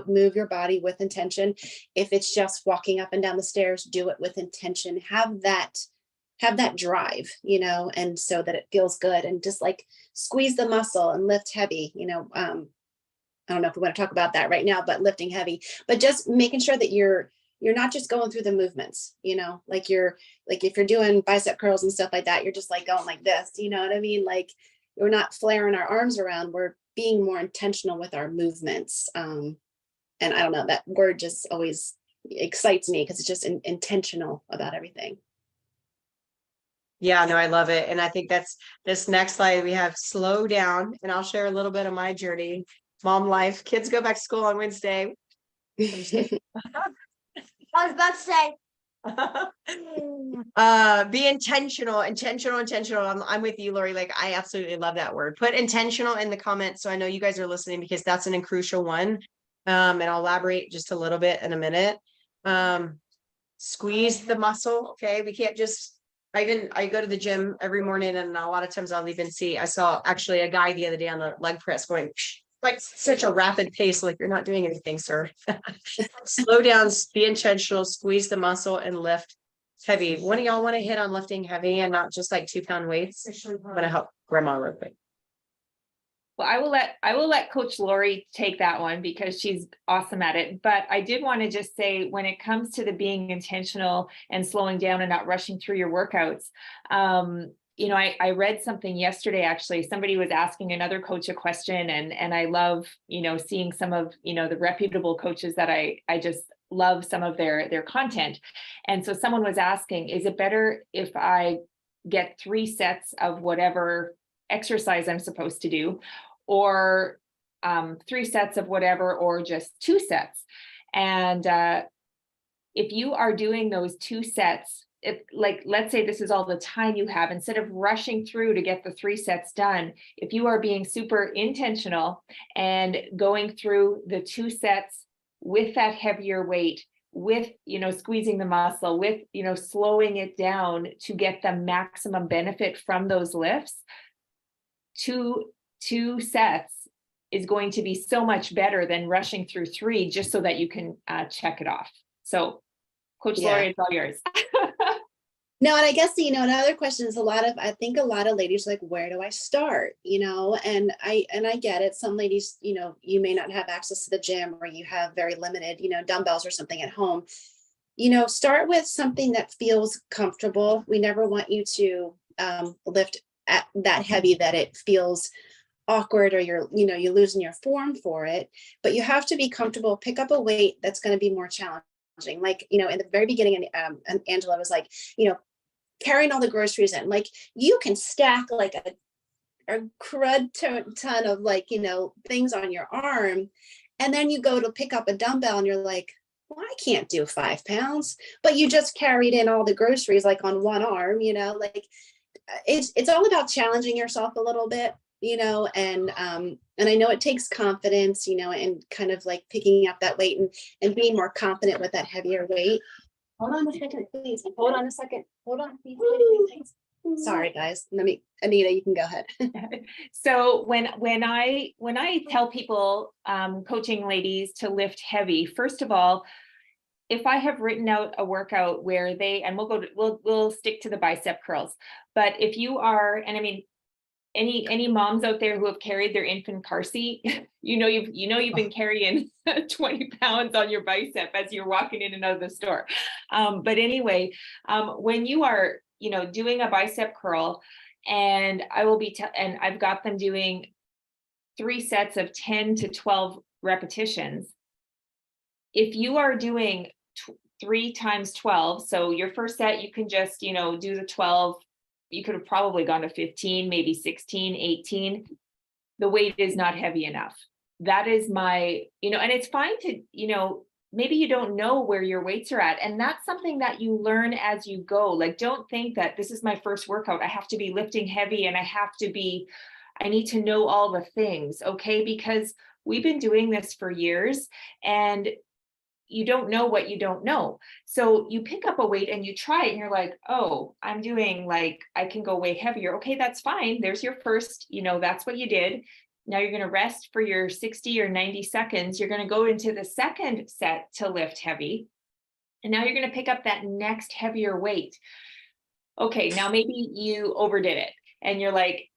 move your body with intention. If it's just walking up and down the stairs, do it with intention. Have that drive, and so that it feels good, and just like squeeze the muscle and lift heavy, I don't know if we want to talk about that right now, but lifting heavy, but just making sure that you're not just going through the movements, like if you're doing bicep curls and stuff like that, you're just like going like this, you know what I mean? Like we're not flaring our arms around, we're being more intentional with our movements. And I don't know, that word just always excites me because it's just intentional about everything. Yeah, no, I love it. And I think that's this next slide. We have slow down, and I'll share a little bit of my journey. Mom life, kids go back to school on Wednesday. I was about to say. Be intentional. I'm with you, Lori. Like, I absolutely love that word. Put intentional in the comments so I know you guys are listening, because that's a crucial one. And I'll elaborate just a little bit in a minute. Squeeze the muscle. Okay, we can't just. I go to the gym every morning, and a lot of times I'll even see. I saw actually a guy the other day on the leg press going like such a rapid pace, like you're not doing anything, sir. Slow down, be intentional, squeeze the muscle, and lift heavy. One of y'all want to hit on lifting heavy and not just like 2-pound weights? I'm gonna help grandma real quick. Well, I will let Coach Lori take that one because she's awesome at it. But I did want to just say, when it comes to the being intentional and slowing down and not rushing through your workouts, I read something yesterday, actually. Somebody was asking another coach a question, and I love, seeing some of, the reputable coaches that I just love some of their content. And so someone was asking, is it better if I get 3 sets of whatever exercise I'm supposed to do, or 3 sets of whatever, or just 2 sets? And if you are doing those 2 sets, let's say this is all the time you have, instead of rushing through to get the 3 sets done, if you are being super intentional and going through the 2 sets with that heavier weight, with, squeezing the muscle, with, slowing it down to get the maximum benefit from those lifts, two sets is going to be so much better than rushing through 3 just so that you can check it off. So Coach Lori, it's all yours. No, and I guess, another question is I think a lot of ladies are like, where do I start? And I get it. Some ladies, you may not have access to the gym, or you have very limited, dumbbells or something at home. Start with something that feels comfortable. We never want you to lift at that heavy that it feels awkward, or you're losing your form for it. But you have to be comfortable. Pick up a weight that's going to be more challenging. Like, in the very beginning, and Angela was like, carrying all the groceries in, like you can stack like a crud ton of things on your arm. And then you go to pick up a dumbbell and you're like, well, I can't do 5 pounds, but you just carried in all the groceries like on one arm, like it's all about challenging yourself a little bit, and I know it takes confidence, and kind of like picking up that weight and being more confident with that heavier weight. Hold on a second, please. Hold on a second. Hold on, please. Sorry, guys. Anita, you can go ahead. So when I tell people, coaching ladies to lift heavy, first of all, if I have written out a workout where and we'll stick to the bicep curls, but if you are, and I mean, any moms out there who have carried their infant car seat, you've been carrying 20 pounds on your bicep as you're walking in and out of the store. But anyway, when you are, doing a bicep curl, and and I've got them doing 3 sets of 10 to 12 repetitions. If you are doing 3 times 12, so your first set, you can just, do the 12. You could have probably gone to 15, maybe 16, 18. The weight is not heavy enough. That is my, and it's fine to, maybe you don't know where your weights are at. And that's something that you learn as you go. Like, don't think that this is my first workout, I have to be lifting heavy and I need to know all the things. Okay. Because we've been doing this for years, and you don't know what you don't know. So you pick up a weight and you try it and you're like, oh, I'm doing I can go way heavier. Okay, that's fine. There's your first, that's what you did. Now you're going to rest for your 60 or 90 seconds. You're going to go into the second set to lift heavy. And now you're going to pick up that next heavier weight. Okay, now maybe you overdid it and you're like,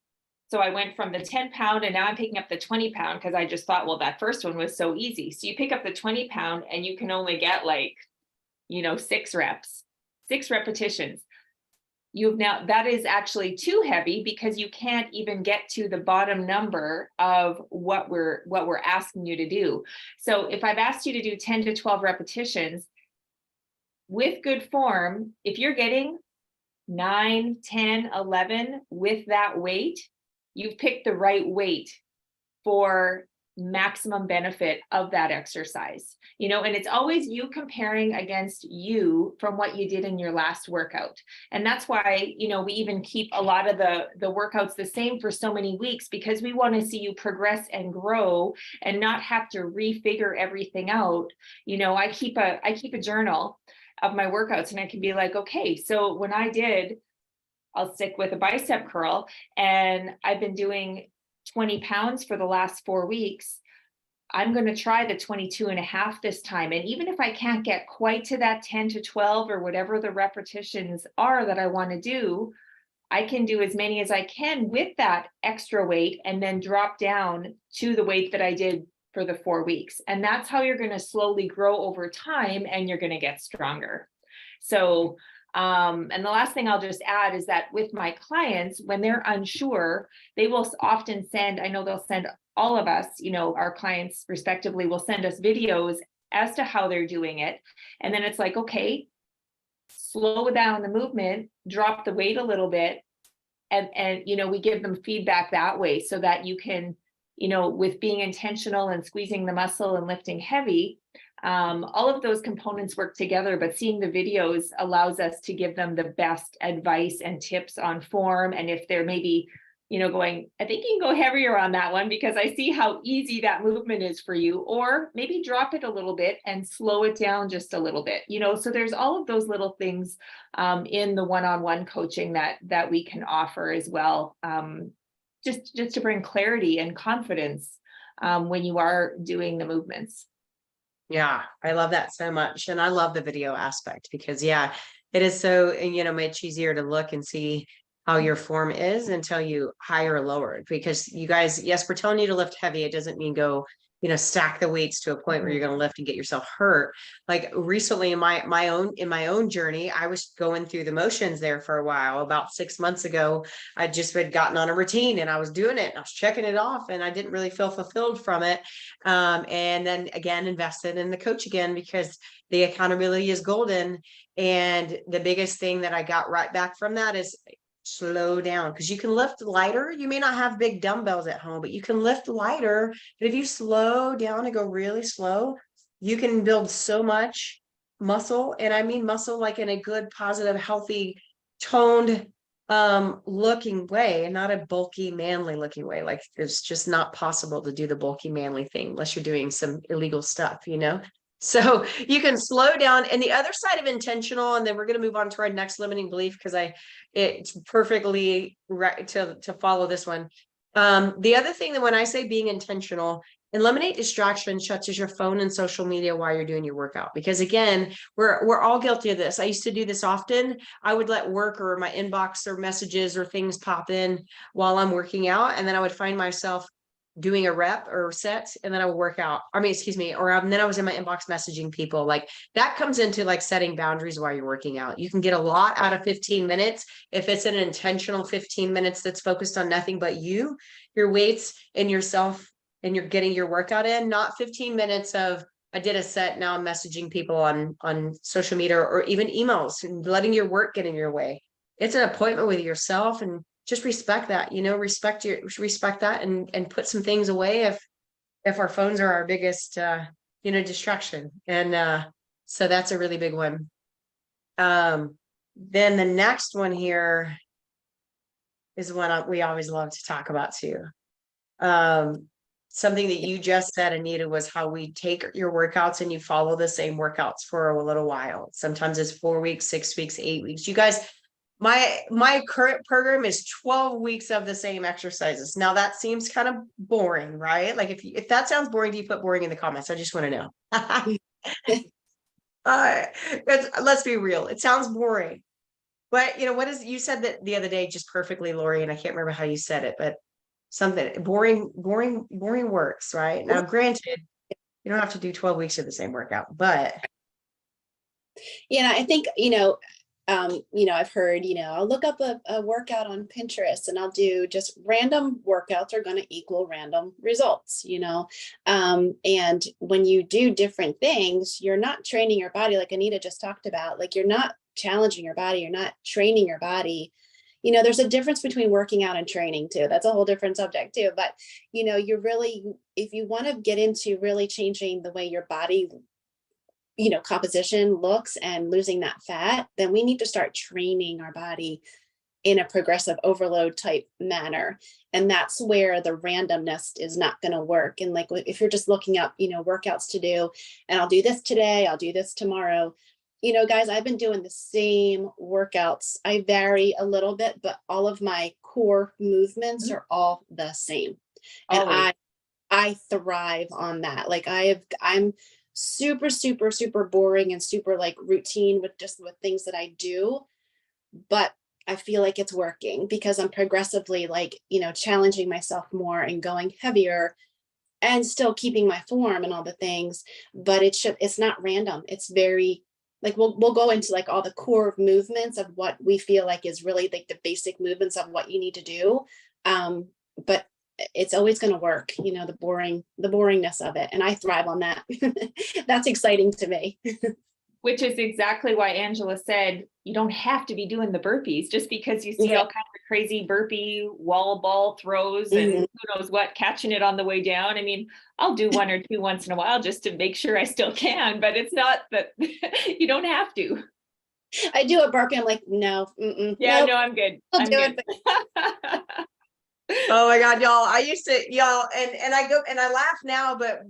so I went from the 10 pound and now I'm picking up the 20 pound because I just thought, well, that first one was so easy. So you pick up the 20 pound and you can only get 6 reps, 6 repetitions. That is actually too heavy because you can't even get to the bottom number of what we're asking you to do. So if I've asked you to do 10 to 12 repetitions with good form, if you're getting 9, 10, 11 with that weight, you've picked the right weight for maximum benefit of that exercise, and it's always you comparing against you from what you did in your last workout. And that's why, we even keep a lot of the workouts the same for so many weeks, because we want to see you progress and grow and not have to refigure everything out. I keep a journal of my workouts, and I can be like, okay, so when I'll stick with a bicep curl, and I've been doing 20 pounds for the last 4 weeks. I'm going to try the 22.5 this time. And even if I can't get quite to that 10 to 12 or whatever the repetitions are that I want to do, I can do as many as I can with that extra weight and then drop down to the weight that I did for the 4 weeks. And that's how you're going to slowly grow over time, and you're going to get stronger. So and the last thing I'll just add is that with my clients, when they're unsure, they will often they'll send all of us, our clients respectively will send us videos as to how they're doing it. And then it's like, okay, slow down the movement, drop the weight a little bit. And we give them feedback that way so that you can, with being intentional and squeezing the muscle and lifting heavy, all of those components work together, but seeing the videos allows us to give them the best advice and tips on form. And if they're maybe, going, I think you can go heavier on that one because I see how easy that movement is for you, or maybe drop it a little bit and slow it down just a little bit, so there's all of those little things in the one-on-one coaching that we can offer as well, just to bring clarity and confidence when you are doing the movements. Yeah, I love that so much. And I love the video aspect because, it is so, much easier to look and see how your form is until you higher or lower. Because you guys, yes, we're telling you to lift heavy. It doesn't mean go, stack the weights to a point where you're going to lift and get yourself hurt. Like recently in my own journey, I was going through the motions there for a while. About 6 months ago, I just had gotten on a routine and I was doing it and I was checking it off and I didn't really feel fulfilled from it. And then again, invested in the coach again, because the accountability is golden. And the biggest thing that I got right back from that is slow down, because you can lift lighter. You may not have big dumbbells at home, but you can lift lighter. But if you slow down and go really slow, you can build so much muscle. And I mean muscle like in a good, positive, healthy, toned looking way, and not a bulky, manly looking way. Like it's just not possible to do the bulky, manly thing unless you're doing some illegal stuff, So you can slow down. And the other side of intentional, and then we're going to move on to our next limiting belief because it's perfectly right to follow this one. The other thing that when I say being intentional, eliminate distractions such as your phone and social media while you're doing your workout. Because again, we're all guilty of this. I used to do this often. I would let work or my inbox or messages or things pop in while I'm working out, and then I would find myself doing a rep or set, and then I would work out. I mean, excuse me, then I was in my inbox messaging people. Like that comes into like setting boundaries while you're working out. You can get a lot out of 15 minutes if it's an intentional 15 minutes that's focused on nothing but you, your weights, and yourself, and you're getting your workout in, not 15 minutes of I did a set, now I'm messaging people on social media or even emails and letting your work get in your way. It's an appointment with yourself, and just respect that, respect that and put some things away if our phones are our biggest distraction. And so that's a really big one. Then the next one here is one we always love to talk about too. Something that you just said, Anita, was how we take your workouts and you follow the same workouts for a little while. Sometimes it's 4 weeks, 6 weeks, 8 weeks. You guys, my current program is 12 weeks of the same exercises. Now that seems kind of boring, right? Like if that sounds boring, do you put boring in the comments? I just want to know. Let's be real. It sounds boring, but you said that the other day just perfectly, Lori, and I can't remember how you said it, but something boring works, right? Now, granted, you don't have to do 12 weeks of the same workout, but I think, I've heard, I'll look up a workout on Pinterest and I'll do just random workouts are going to equal random results, and when you do different things, you're not training your body like Anita just talked about, like you're not challenging your body, you're not training your body. There's a difference between working out and training too. That's a whole different subject too. But, you're really, if you want to get into really changing the way your body composition looks and losing that fat, then we need to start training our body in a progressive overload type manner. And that's where the randomness is not going to work. And like, if you're just looking up, workouts to do, and I'll do this today, I'll do this tomorrow, guys, I've been doing the same workouts. I vary a little bit, but all of my core movements are all the same. And I thrive on that. Like I'm super, super, super boring and super like routine with things that I do, but I feel like it's working because I'm progressively like, challenging myself more and going heavier and still keeping my form and all the things, but it's not random. It's very like, we'll go into like all the core movements of what we feel like is really like the basic movements of what you need to do. But it's always going to work, the boringness of it. And I thrive on that. That's exciting to me. Which is exactly why Angela said, you don't have to be doing the burpees just because you see all kinds of crazy burpee wall ball throws and who knows what, catching it on the way down. I mean, I'll do 1 or 2 once in a while just to make sure I still can, but it's not that you don't have to. I do a burpee. I'm like, no. Yeah, nope. No, I'm good. I'll do it. Oh my God, y'all. I used to, and I go and I laugh now, but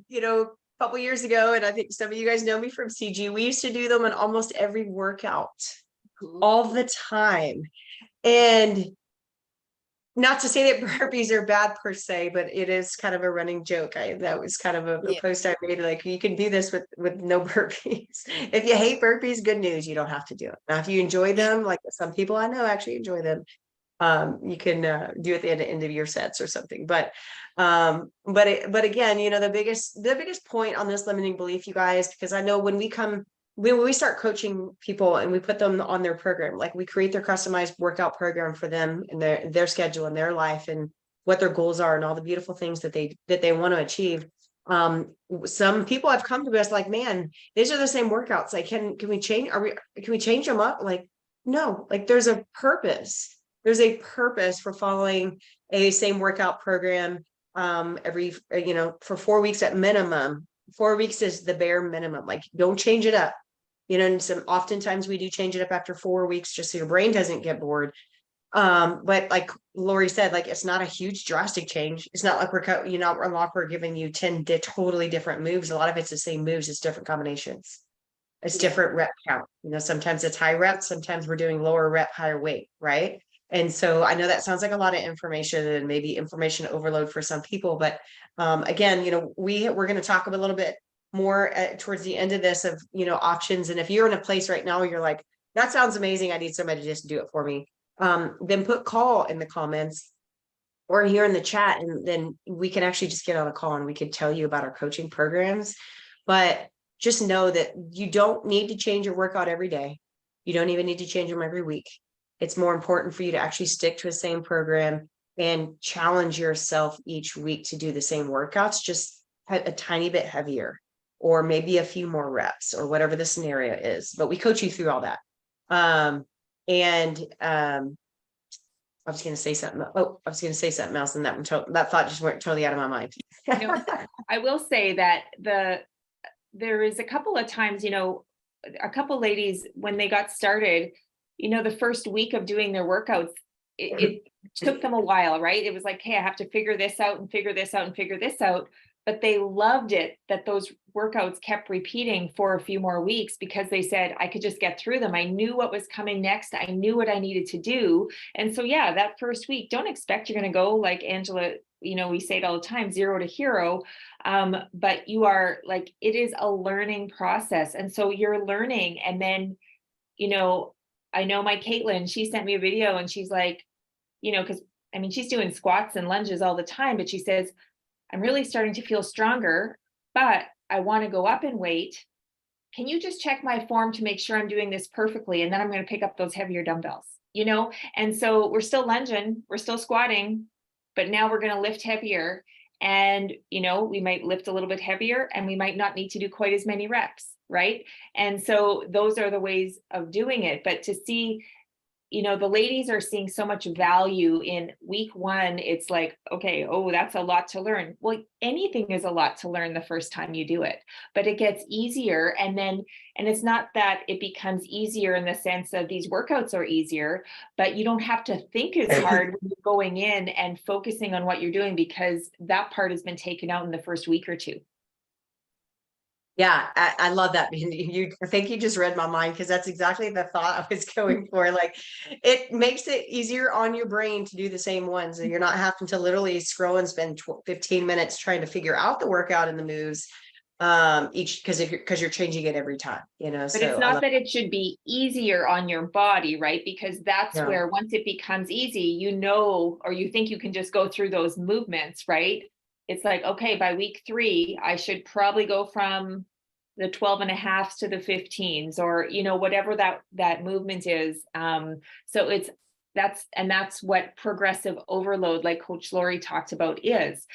couple years ago, and I think some of you guys know me from CG, we used to do them in almost every workout all the time. And not to say that burpees are bad per se, but it is kind of a running joke. That was kind of a post I made, like you can do this with no burpees. If you hate burpees, good news, you don't have to do it. Now, if you enjoy them, like some people I know actually enjoy them, you can do at the end of your sets or something, but again, the biggest point on this limiting belief, you guys, because I know when we start coaching people and we put them on their program, like we create their customized workout program for them and their schedule and their life and what their goals are and all the beautiful things that they want to achieve. Some people have come to us like, man, these are the same workouts. Like, can we change them up? Like, no, like there's a purpose. There's a purpose for following a same workout program for 4 weeks at minimum. 4 weeks is the bare minimum. Like, don't change it up. And oftentimes we do change it up after 4 weeks just so your brain doesn't get bored. But like Lori said, like, it's not a huge drastic change. It's not like we're giving you 10 totally different moves. A lot of it's the same moves, it's different combinations. It's Yeah. different rep count. Sometimes it's high reps, sometimes we're doing lower rep, higher weight, right? And so I know that sounds like a lot of information and maybe information overload for some people, but again, we're going to talk a little bit more towards the end of this of, options. And if you're in a place right now, you're like, that sounds amazing, I need somebody to just do it for me. Then put call in the comments or here in the chat, and then we can actually just get on a call and we could tell you about our coaching programs. But just know that you don't need to change your workout every day. You don't even need to change them every week. It's more important for you to actually stick to the same program and challenge yourself each week to do the same workouts, just a tiny bit heavier, or maybe a few more reps, or whatever the scenario is. But we coach you through all that. I was going to say something. Oh, I was going to say something else, and that thought just went totally out of my mind. I will say that there is a couple of times, a couple ladies, when they got started, the first week of doing their workouts, it took them a while, right? It was like, hey, I have to figure this out and figure this out and figure this out. But they loved it that those workouts kept repeating for a few more weeks, because they said, I could just get through them. I knew what was coming next. I knew what I needed to do. And so, yeah, that first week, don't expect you're going to go like Angela, we say it all the time, 0 to hero. But you are like, it is a learning process. And so you're learning. And then, I know my Caitlin, she sent me a video and she's like, because she's doing squats and lunges all the time, but she says, I'm really starting to feel stronger, but I want to go up in weight. Can you just check my form to make sure I'm doing this perfectly? And then I'm going to pick up those heavier dumbbells, And so we're still lunging, we're still squatting, but now we're going to lift heavier. And, we might lift a little bit heavier and we might not need to do quite as many reps, right? And so those are the ways of doing it. But to see, the ladies are seeing so much value in week 1. It's like, okay, oh, that's a lot to learn. Well, anything is a lot to learn the first time you do it, but it gets easier. And it's not that it becomes easier in the sense of these workouts are easier, but you don't have to think as hard when you're going in and focusing on what you're doing, because that part has been taken out in the first week or 2. Yeah, I love that. I think you just read my mind, because that's exactly the thought I was going for. Like, it makes it easier on your brain to do the same ones, and you're not having to literally scroll and spend 15 minutes trying to figure out the workout and the moves because you're changing it every time, But so it's not that it should be easier on your body, right? Because that's No. where once it becomes easy, or you think you can just go through those movements, right? It's like, okay, by week 3, I should probably go from the 12.5s to the 15s, or, whatever that movement is. So that's what progressive overload, like Coach Lori talked about, is.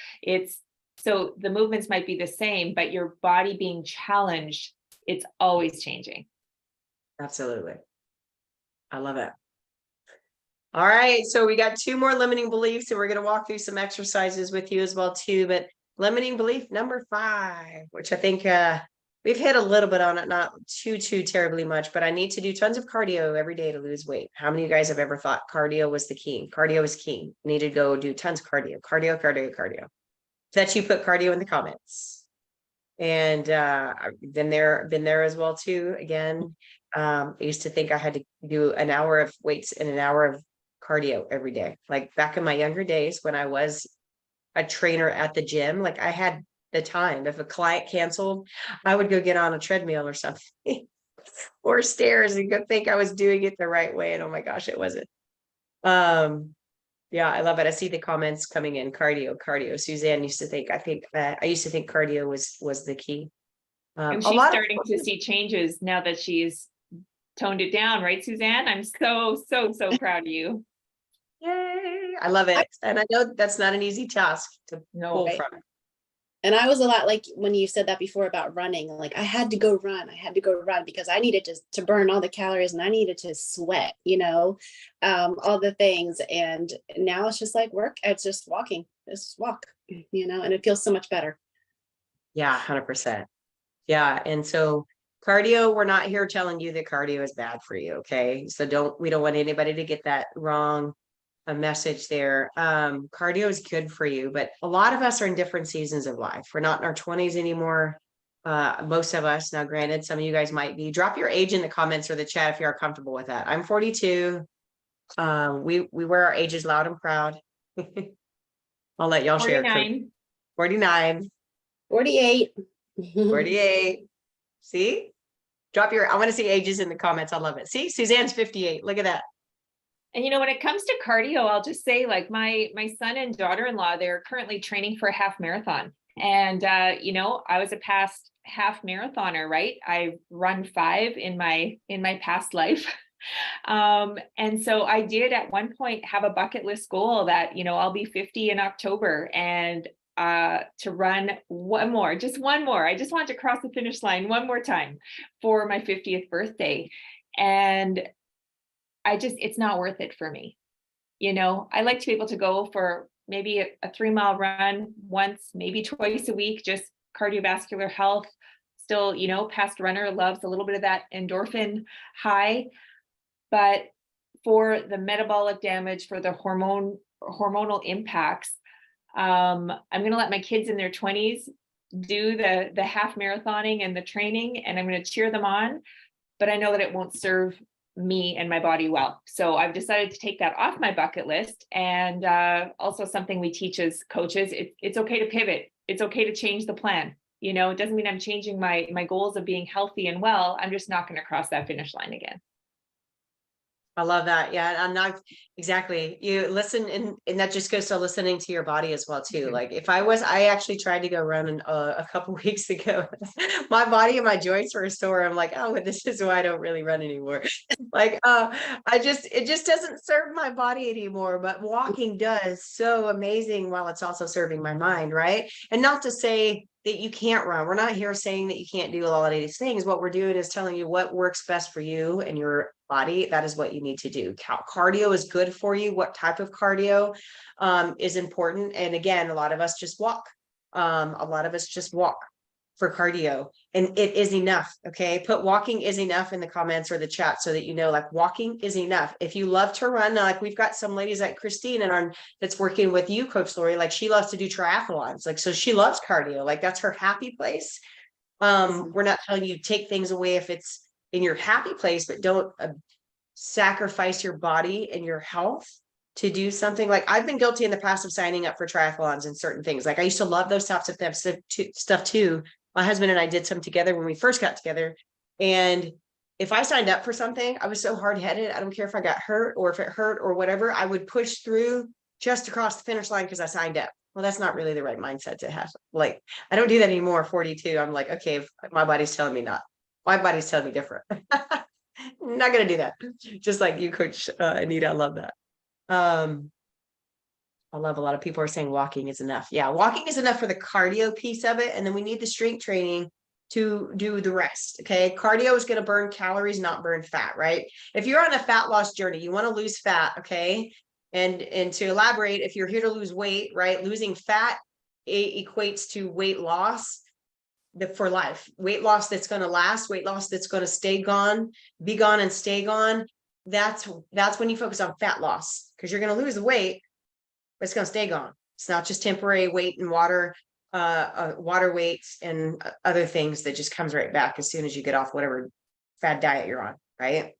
So the movements might be the same, but your body being challenged, it's always changing. Absolutely. I love it. All right, so we got 2 more limiting beliefs, and we're going to walk through some exercises with you as well too. But limiting belief number 5, which I think we've hit a little bit on it, not too terribly much, but I need to do tons of cardio every day to lose weight. How many of you guys have ever thought cardio was the key? Cardio is key. You need to go do tons of cardio. That you put cardio in the comments. And I've been there as well too. Again, I used to think I had to do an hour of weights and an hour of cardio every day. Like back in my younger days when I was a trainer at the gym, like I had the time. If a client canceled, I would go get on a treadmill or something or stairs and go think I was doing it the right way. And oh my gosh, it wasn't. Yeah, I love it. I see the comments coming in. Cardio. Suzanne used to think, I used to think cardio was the key. And a she's lot starting to see changes now that she's toned it down, right, Suzanne? I'm so proud of you. Yay, I love it. And I know that's not an easy task to pull Right. from. And I was a lot like when you said that before about running, like I had to go run because I needed to burn all the calories and I needed to sweat, all the things. And now it's just like work. It's just walking, just walk, and it feels so much better. Yeah, 100%. Yeah. And so cardio, we're not here telling you that cardio is bad for you. Okay. So we don't want anybody to get that wrong. a message there. Cardio is good for you, but a lot of us are in different seasons of life. We're not in our 20s anymore. Most of us, now granted, some of you guys might be. Drop your age in the comments or the chat if you are comfortable with that. I'm 42. We wear our ages loud and proud. I'll let y'all share. 49. 49, 48. 48. See? Drop your, I want to see ages in the comments. I love it. See, Suzanne's 58. Look at that. And when it comes to cardio, I'll just say like my son and daughter-in-law, they're currently training for a half marathon. And I was a past half marathoner, right? I run 5 in my past life. And so I did at one point have a bucket list goal that, I'll be 50 in October and to run just one more. I just wanted to cross the finish line one more time for my 50th birthday. And it's not worth it for me. I like to be able to go for maybe a 3-mile run once, maybe twice a week, just cardiovascular health. Still, past runner loves a little bit of that endorphin high, but for the metabolic damage, for the hormonal impacts, I'm going to let my kids in their 20s do the half marathoning and the training, and I'm going to cheer them on, but I know that it won't serve me and my body well. So I've decided to take that off my bucket list. And also something we teach as coaches, it's okay to pivot. It's okay to change the plan. It doesn't mean I'm changing my goals of being healthy and well. I'm just not going to cross that finish line again. I love that. Yeah, I'm not exactly. You listen, and that just goes to listening to your body as well too. Like if I actually tried to go run a couple weeks ago. My body and my joints were sore. I'm like, oh, this is why I don't really run anymore. Like, it just doesn't serve my body anymore. But walking does so amazing while it's also serving my mind, right? And not to say that you can't run. We're not here saying that you can't do a lot of these things. What we're doing is telling you what works best for you and your body. That is what you need to do. Cardio is good for you. What type of cardio is important. And again, a lot of us just walk. For cardio, and it is enough. Okay. Put walking is enough in the comments or the chat so that like walking is enough. If you love to run, like we've got some ladies like Christine that's working with you, Coach Lori, like she loves to do triathlons. Like, so she loves cardio. Like that's her happy place. We're not telling you take things away if it's in your happy place, but don't sacrifice your body and your health to do something. Like I've been guilty in the past of signing up for triathlons and certain things. Like I used to love those types of stuff too. My husband and I did some together when we first got together. And if I signed up for something, I was so hard-headed. I don't care if I got hurt or if it hurt or whatever, I would push through just to cross the finish line because I signed up. Well, that's not really the right mindset to have. Like, I don't do that anymore. 42. I'm like, okay, if my body's telling me not. My body's telling me different. I'm not going to do that. Just like you, Coach Anita. I love that. I love a lot of people are saying walking is enough. Yeah, walking is enough for the cardio piece of it. And then we need the strength training to do the rest. Okay. Cardio is going to burn calories, not burn fat, right? If you're on a fat loss journey, you want to lose fat. Okay. And to elaborate, if you're here to lose weight, right? Losing fat equates to weight loss for life. Weight loss that's going to last, weight loss that's going to stay gone, be gone and stay gone. That's when you focus on fat loss because you're going to lose the weight, but it's going to stay gone. It's not just temporary weight and water weights and other things that just comes right back as soon as you get off whatever fad diet you're on, right?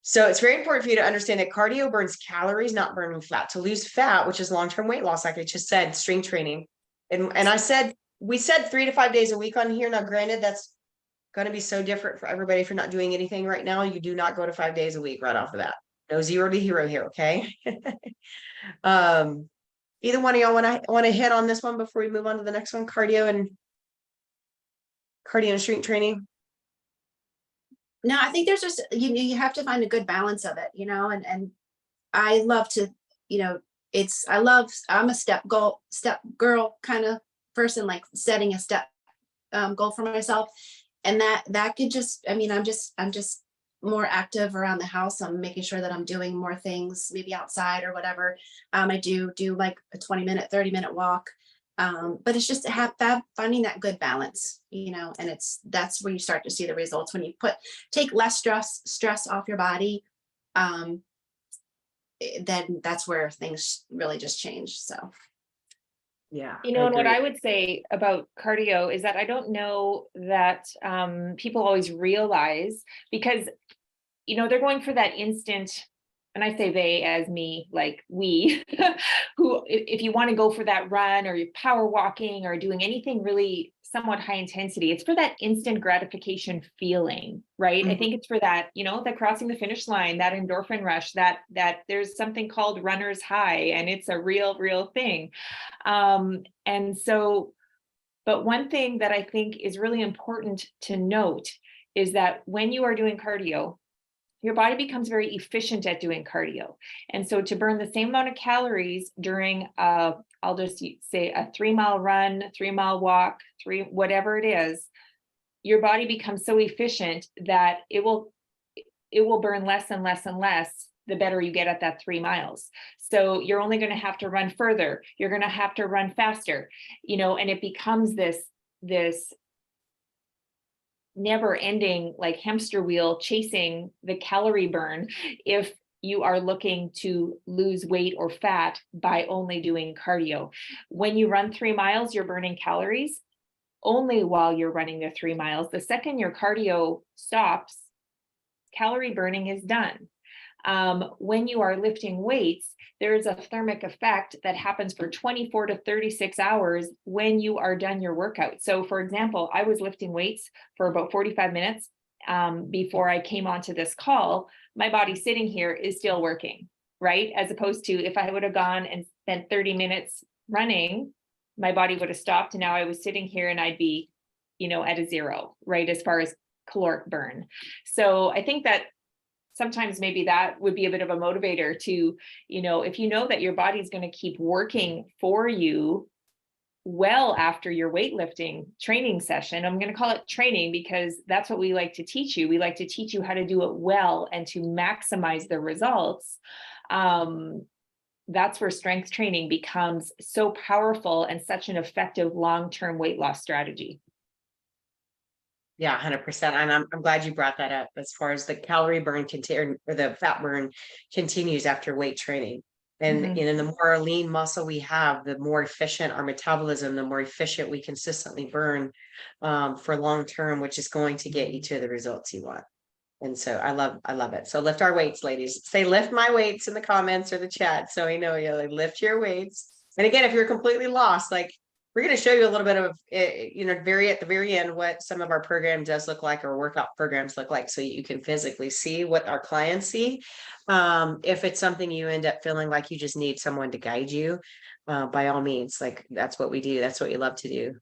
So it's very important for you to understand that cardio burns calories, not burning fat. To lose fat, which is long-term weight loss, like I just said, strength training. And we said 3 to 5 days a week on here. Now, granted, that's going to be so different for everybody. If you're not doing anything right now, you do not go to 5 days a week right off of that. No 0 to hero here. Okay. Either one of y'all want to hit on this one before we move on to the next one? Cardio and strength training. No, I think there's just, you have to find a good balance of it, and I love to, I'm a step girl kind of person, like setting a step goal for myself. And that could just, I'm just more active around the house. I'm making sure that I'm doing more things, maybe outside or whatever. I do like a 20-minute, 30-minute walk. But it's just finding that good balance, and that's where you start to see the results when you take less stress off your body. then that's where things really just change. So Yeah. You know, and what I would say about cardio is that I don't know that people always realize, because, you know, they're going for that instant, and I say they as me, like we, who, if you want to go for that run or you're power walking or doing anything really somewhat high intensity, it's for that instant gratification feeling, right? I Mhm. think it's for that, you know, that crossing the finish line, that endorphin rush, that there's something called runner's high, and it's a real thing. And so, but one thing that I think is really important to note is that when you are doing cardio, your body becomes very efficient at doing cardio. And so to burn the same amount of calories during I'll just say a 3-mile run, 3-mile walk, whatever it is, your body becomes so efficient that it will burn less and less and less the better you get at that 3 miles. So you're only going to have to run further. You're going to have to run faster, you know, and it becomes this never ending like hamster wheel chasing the calorie burn if you are looking to lose weight or fat by only doing cardio. When you run 3 miles, you're burning calories only while you're running the 3 miles. The second your cardio stops, calorie burning is done. When you are lifting weights, there's a thermic effect that happens for 24 to 36 hours when you are done your workout. So for example, I was lifting weights for about 45 minutes before I came onto this call. My body sitting here is still working, right? As opposed to if I would have gone and spent 30 minutes running, my body would have stopped, and now I was sitting here and I'd be, you know, at a 0, right? As far as caloric burn. So I think that sometimes maybe that would be a bit of a motivator to, you know, if you know that your body's going to keep working for you well after your weightlifting training session. I'm going to call it training because that's what we like to teach you. We like to teach you how to do it well and to maximize the results. That's where strength training becomes so powerful and such an effective long-term weight loss strategy. Yeah, 100%. And I'm glad you brought that up as far as the calorie burn or the fat burn continues after weight training. And, Mhm. and the more lean muscle we have, the more efficient our metabolism, the more efficient we consistently burn for long term, which is going to get you to the results you want. And so I love it. So lift our weights, ladies. Say lift my weights in the comments or the chat. So I know you like lift your weights. And again, if you're completely lost, like we're going to show you a little bit of, you know, at the very end, what some of our program does look like, or workout programs look like, so you can physically see what our clients see. If it's something you end up feeling like you just need someone to guide you, by all means, like that's what we do. That's what you love to do.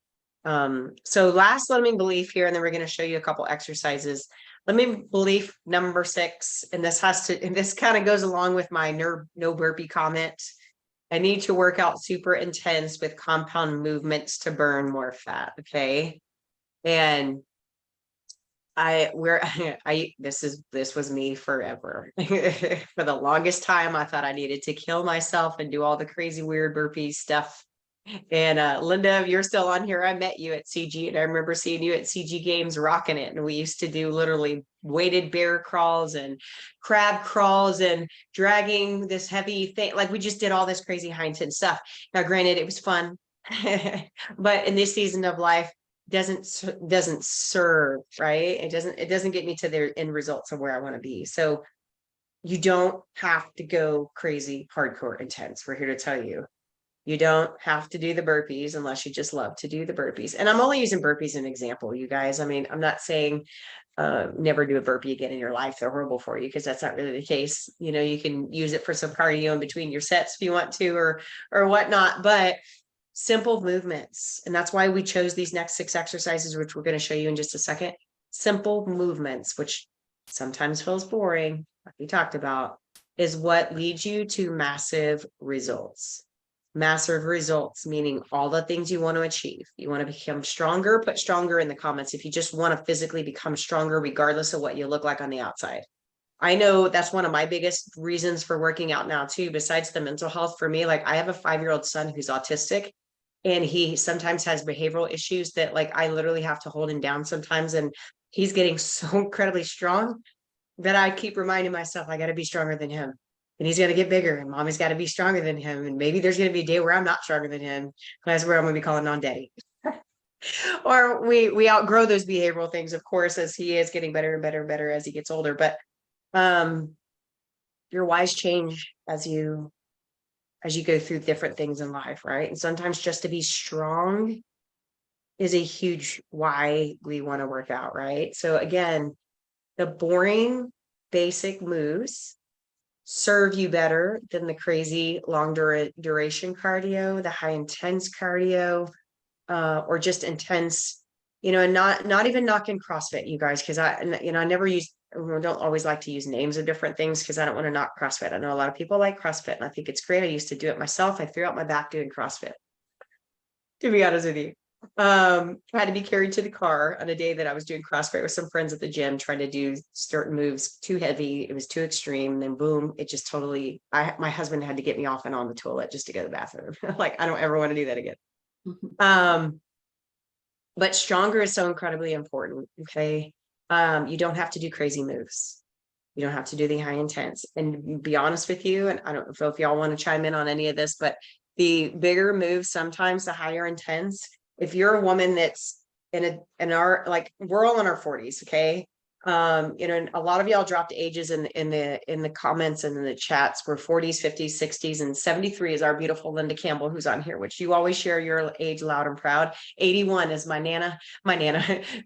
So last limiting belief here, and then we're going to show you a couple exercises. Limiting belief number 6, and this kind of goes along with my no burpee comment. I need to work out super intense with compound movements to burn more fat. Okay. And this was me forever. For the longest time, I thought I needed to kill myself and do all the crazy, weird burpee stuff. And Linda, you're still on here. I met you at CG, and I remember seeing you at CG Games rocking it. And we used to do literally weighted bear crawls and crab crawls and dragging this heavy thing. Like we just did all this crazy high intense stuff. Now, granted, it was fun, but in this season of life, doesn't serve, right? It doesn't get me to the end results of where I want to be. So you don't have to go crazy, hardcore, intense. We're here to tell you. You don't have to do the burpees unless you just love to do the burpees. And I'm only using burpees as an example, you guys. I mean, I'm not saying never do a burpee again in your life. They're horrible for you, because that's not really the case. You know, you can use it for some cardio in between your sets if you want to, or whatnot, but simple movements. And that's why we chose these next 6 exercises, which we're going to show you in just a second. Simple movements, which sometimes feels boring, like we talked about, is what leads you to massive results. Massive results, meaning all the things you want to achieve. You want to become stronger, put stronger in the comments if you just want to physically become stronger, regardless of what you look like on the outside. I know that's one of my biggest reasons for working out now too, besides the mental health for me. Like I have a 5-year-old son who's autistic, and he sometimes has behavioral issues that like I literally have to hold him down sometimes. And he's getting so incredibly strong that I keep reminding myself, I got to be stronger than him. and he's going to get bigger, and mommy's got to be stronger than him. And maybe there's going to be a day where I'm not stronger than him. That's where I'm going to be calling on daddy. Or we outgrow those behavioral things, of course, as he is getting better and better and better as he gets older. But your whys change as you go through different things in life, right? And sometimes just to be strong is a huge why we want to work out, right? So again, the boring basic moves serve you better than the crazy long duration cardio, the high intense cardio, or just intense, and not even knocking CrossFit, you guys, because I don't always like to use names of different things because I don't want to knock CrossFit. I know a lot of people like CrossFit, and I think it's great. I used to do it myself. I threw out my back doing CrossFit, to be honest with you. I had to be carried to the car on a day that I was doing CrossFit with some friends at the gym, trying to do certain moves too heavy. It was too extreme. And then boom, it just totally, my husband had to get me off and on the toilet just to go to the bathroom. Like, I don't ever want to do that again. But stronger is so incredibly important. Okay. You don't have to do crazy moves. You don't have to do the high intense. And be honest with you, and I don't know if y'all want to chime in on any of this, but the bigger moves, sometimes the higher intense, if you're a woman that's in our, like, we're all in our 40s, okay? And a lot of y'all dropped ages in the comments and in the chats. We're 40s, 50s, 60s, and 73 is our beautiful Linda Campbell, who's on here, which you always share your age loud and proud. 81 is my nana,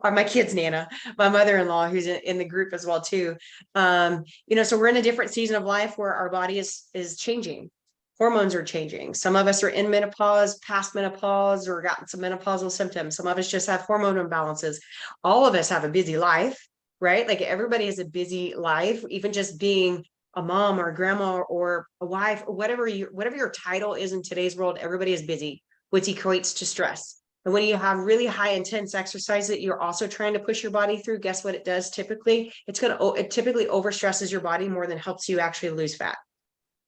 or my kid's nana, my mother-in-law, who's in the group as well too. So we're in a different season of life where our body is changing. Hormones are changing. Some of us are in menopause, past menopause, or gotten some menopausal symptoms. Some of us just have hormone imbalances. All of us have a busy life, right? Like, everybody has a busy life, even just being a mom or a grandma or a wife, or whatever your title is in today's world, everybody is busy, which equates to stress. And when you have really high intense exercise that you're also trying to push your body through, guess what it does typically? It typically overstresses your body more than helps you actually lose fat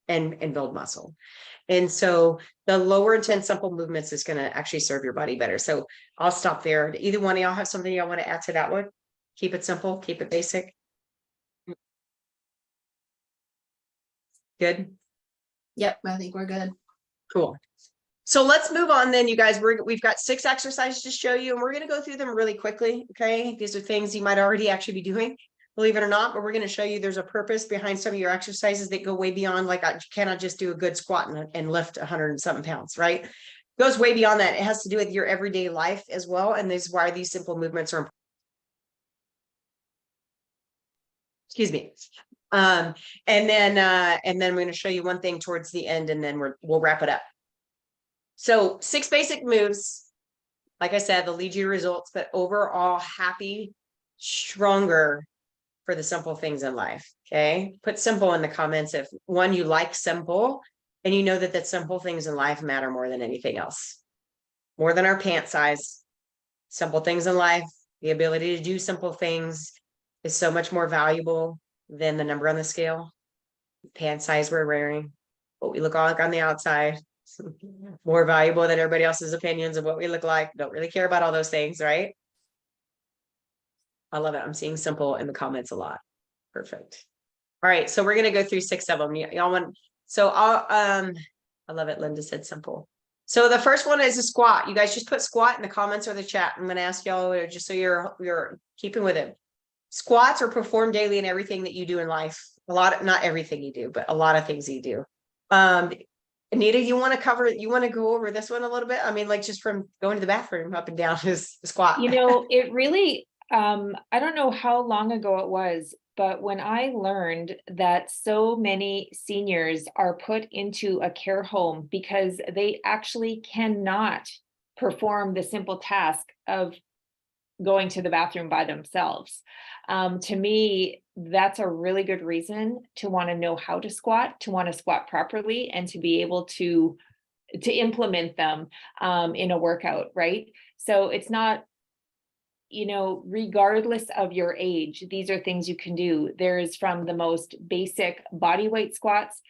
and build muscle. And so the lower intense simple movements is going to actually serve your body better. So I'll stop there. Either one of y'all have something y'all want to add to that one? Keep it simple, keep it basic. Good. Yep, I think we're good. Cool. So let's move on then, you guys. We've got 6 exercises to show you, and we're going to go through them really quickly. Okay. These are things you might already actually be doing, believe it or not, but we're going to show you there's a purpose behind some of your exercises that go way beyond, like, I cannot just do a good squat and lift 100 and something pounds, right? It goes way beyond that. It has to do with your everyday life as well. And this is why these simple movements are important. Excuse me. And then we're going to show you one thing towards the end, and then we'll wrap it up. So 6 basic moves, like I said, they'll lead you to results, but overall happy, stronger for the simple things in life. Okay. Put simple in the comments if one, you like simple, and you know that simple things in life matter more than anything else, more than our pant size. Simple things in life, the ability to do simple things is so much more valuable than the number on the scale, pant size we're wearing, what we look like on the outside, more valuable than everybody else's opinions of what we look like. Don't really care about all those things, right? I love it. I'm seeing simple in the comments a lot. Perfect. All right. So we're going to go through 6 of them. Y'all want, so I love it. Linda said simple. So the first one is a squat. You guys just put squat in the comments or the chat. I'm going to ask y'all just so you're keeping with it. Squats are performed daily in everything that you do in life. Not everything you do, but a lot of things you do. Anita, you want to go over this one a little bit? I mean, like, just from going to the bathroom up and down is squat. It really, I don't know how long ago it was, but when I learned that so many seniors are put into a care home because they actually cannot perform the simple task of going to the bathroom by themselves. To me, that's a really good reason to want to know how to squat, to want to squat properly, and to be able to implement them in a workout, right? So it's not, regardless of your age, these are things you can do. There's from the most basic body weight squats,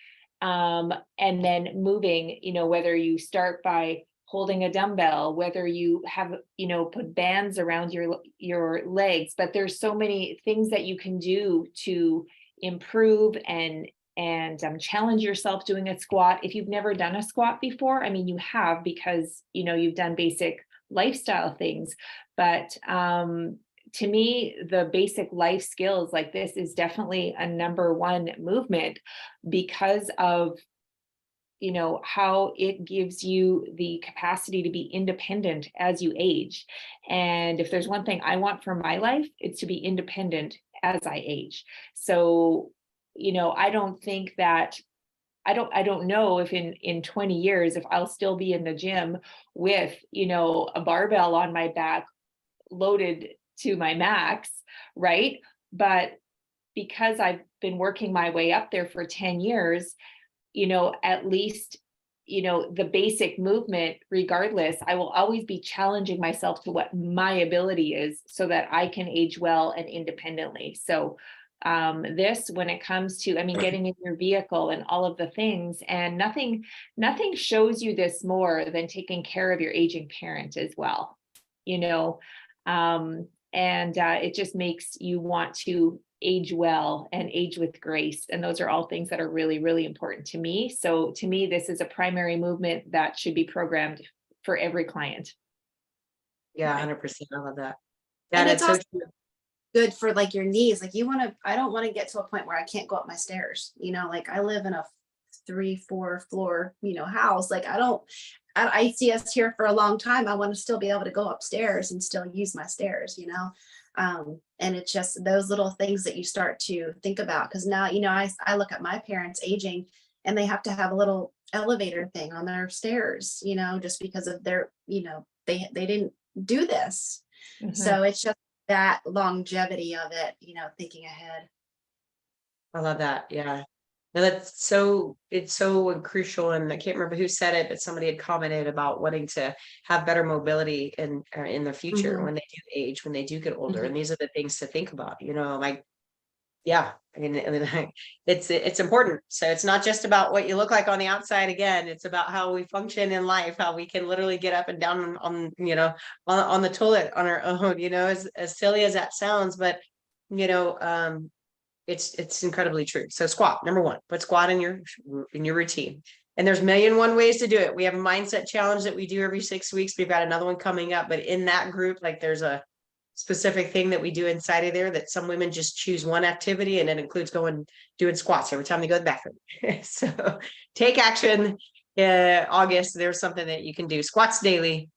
and then moving, whether you start by holding a dumbbell, whether you have, put bands around your legs, but there's so many things that you can do to improve and challenge yourself doing a squat. If you've never done a squat before, I mean, you have, because, you know, you've done basic lifestyle things, but, to me, the basic life skills like this is definitely a number one movement, because of, you know, how it gives you the capacity to be independent as you age. And if there's one thing I want for my life, it's to be independent as I age. So, you know, I don't think that, I don't know if in 20 years, if I'll still be in the gym with, you know, a barbell on my back loaded to my max, right? But because I've been working my way up there for 10 years, you know, at least, you know, the basic movement, regardless, I will always be challenging myself to what my ability is so that I can age well and independently. So this, when it comes to, I mean, getting in your vehicle and all of the things, and nothing shows you this more than taking care of your aging parent as well, you know. It just makes you want to age well and age with grace. And those are all things that are really, really important to me. So to me, this is a primary movement that should be programmed for every client. Yeah, 100%. I love that. And Yeah, it's it's so also true. good for like your knees. Like I don't want to get to a point where I can't go up my stairs. You know, like I live in a 3-4 floor, you know, house. Like I see us here for a long time. I want to still be able to go upstairs and still use my stairs, you know? And it's just those little things that you start to think about. Cause now, you know, I look at my parents aging and they have to have a little elevator thing on their stairs, you know, just because of their, you know, they didn't do this. Mhm. So it's just that longevity of it, you know, thinking ahead. I love that. Yeah. No, that's so, it's so crucial. And I can't remember who said it, but somebody had commented about wanting to have better mobility in the future Mhm. when they do age, when they do get older. Mhm. And these are the things to think about, you know, like, yeah, I mean, it's important. So it's not just about what you look like on the outside. Again, it's about how we function in life, how we can literally get up and down on, you know, on the toilet on our own, you know, as silly as that sounds, but you know, it's incredibly true. So squat, number one, put squat in your routine. And there's 1,000,001 ways to do it. We have a mindset challenge that we do every 6 weeks. We've got another one coming up, but in that group, like there's a specific thing that we do inside of there that some women just choose one activity and it includes doing squats every time they go to the bathroom. So take action. August, there's something that you can do. Squats daily.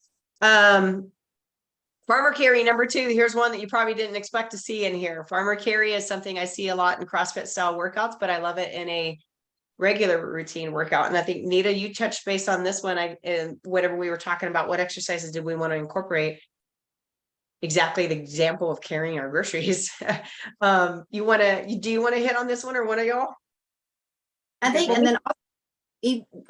Farmer carry number 2. Here's one that you probably didn't expect to see in here. Farmer carry is something I see a lot in CrossFit style workouts, but I love it in a regular routine workout. And I think Nita, you touched base on this one. Whatever we were talking about, what exercises did we want to incorporate? Exactly the example of carrying our groceries. Do you want to hit on this one, or one of y'all? I think, Okay. and then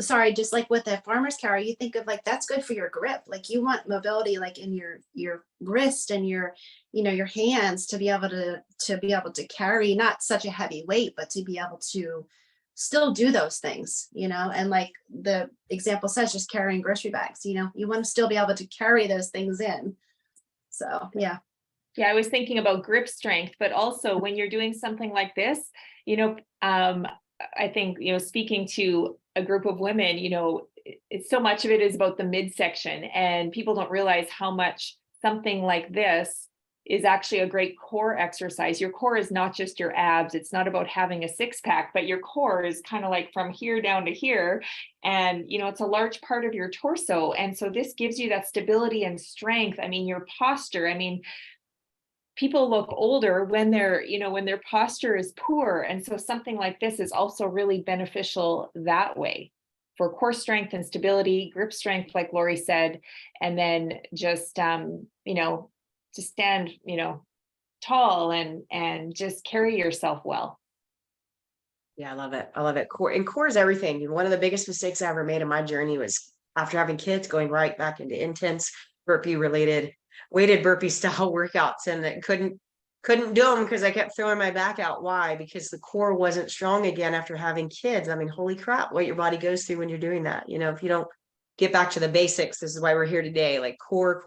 sorry, just like with the farmer's carry, you think of like that's good for your grip. Like you want mobility, like in your wrist and your, you know, your hands to be able to carry not such a heavy weight, but to be able to still do those things, you know. And like the example says, just carrying grocery bags, you know, you want to still be able to carry those things in. So yeah. Yeah, I was thinking about grip strength, but also when you're doing something like this, you know, I think, you know, speaking to a group of women, you know, it's so much of it is about the midsection, and people don't realize how much something like this is actually a great core exercise. Your core is not just your abs. It's not about having a six pack, but your core is kind of like from here down to here. And, you know, it's a large part of your torso. And so this gives you that stability and strength. I mean, your posture, I mean, people look older when when their posture is poor. And so something like this is also really beneficial that way for core strength and stability, grip strength, like Lori said, and then just, to stand, tall and just carry yourself well. Yeah, I love it. I love it. Core is everything. One of the biggest mistakes I ever made in my journey was after having kids, going right back into intense burpee related weighted burpee style workouts, and it couldn't do them because I kept throwing my back out. Why? Because the core wasn't strong again after having kids. I mean, holy crap, what your body goes through when you're doing that. You know, if you don't get back to the basics, this is why we're here today. Like core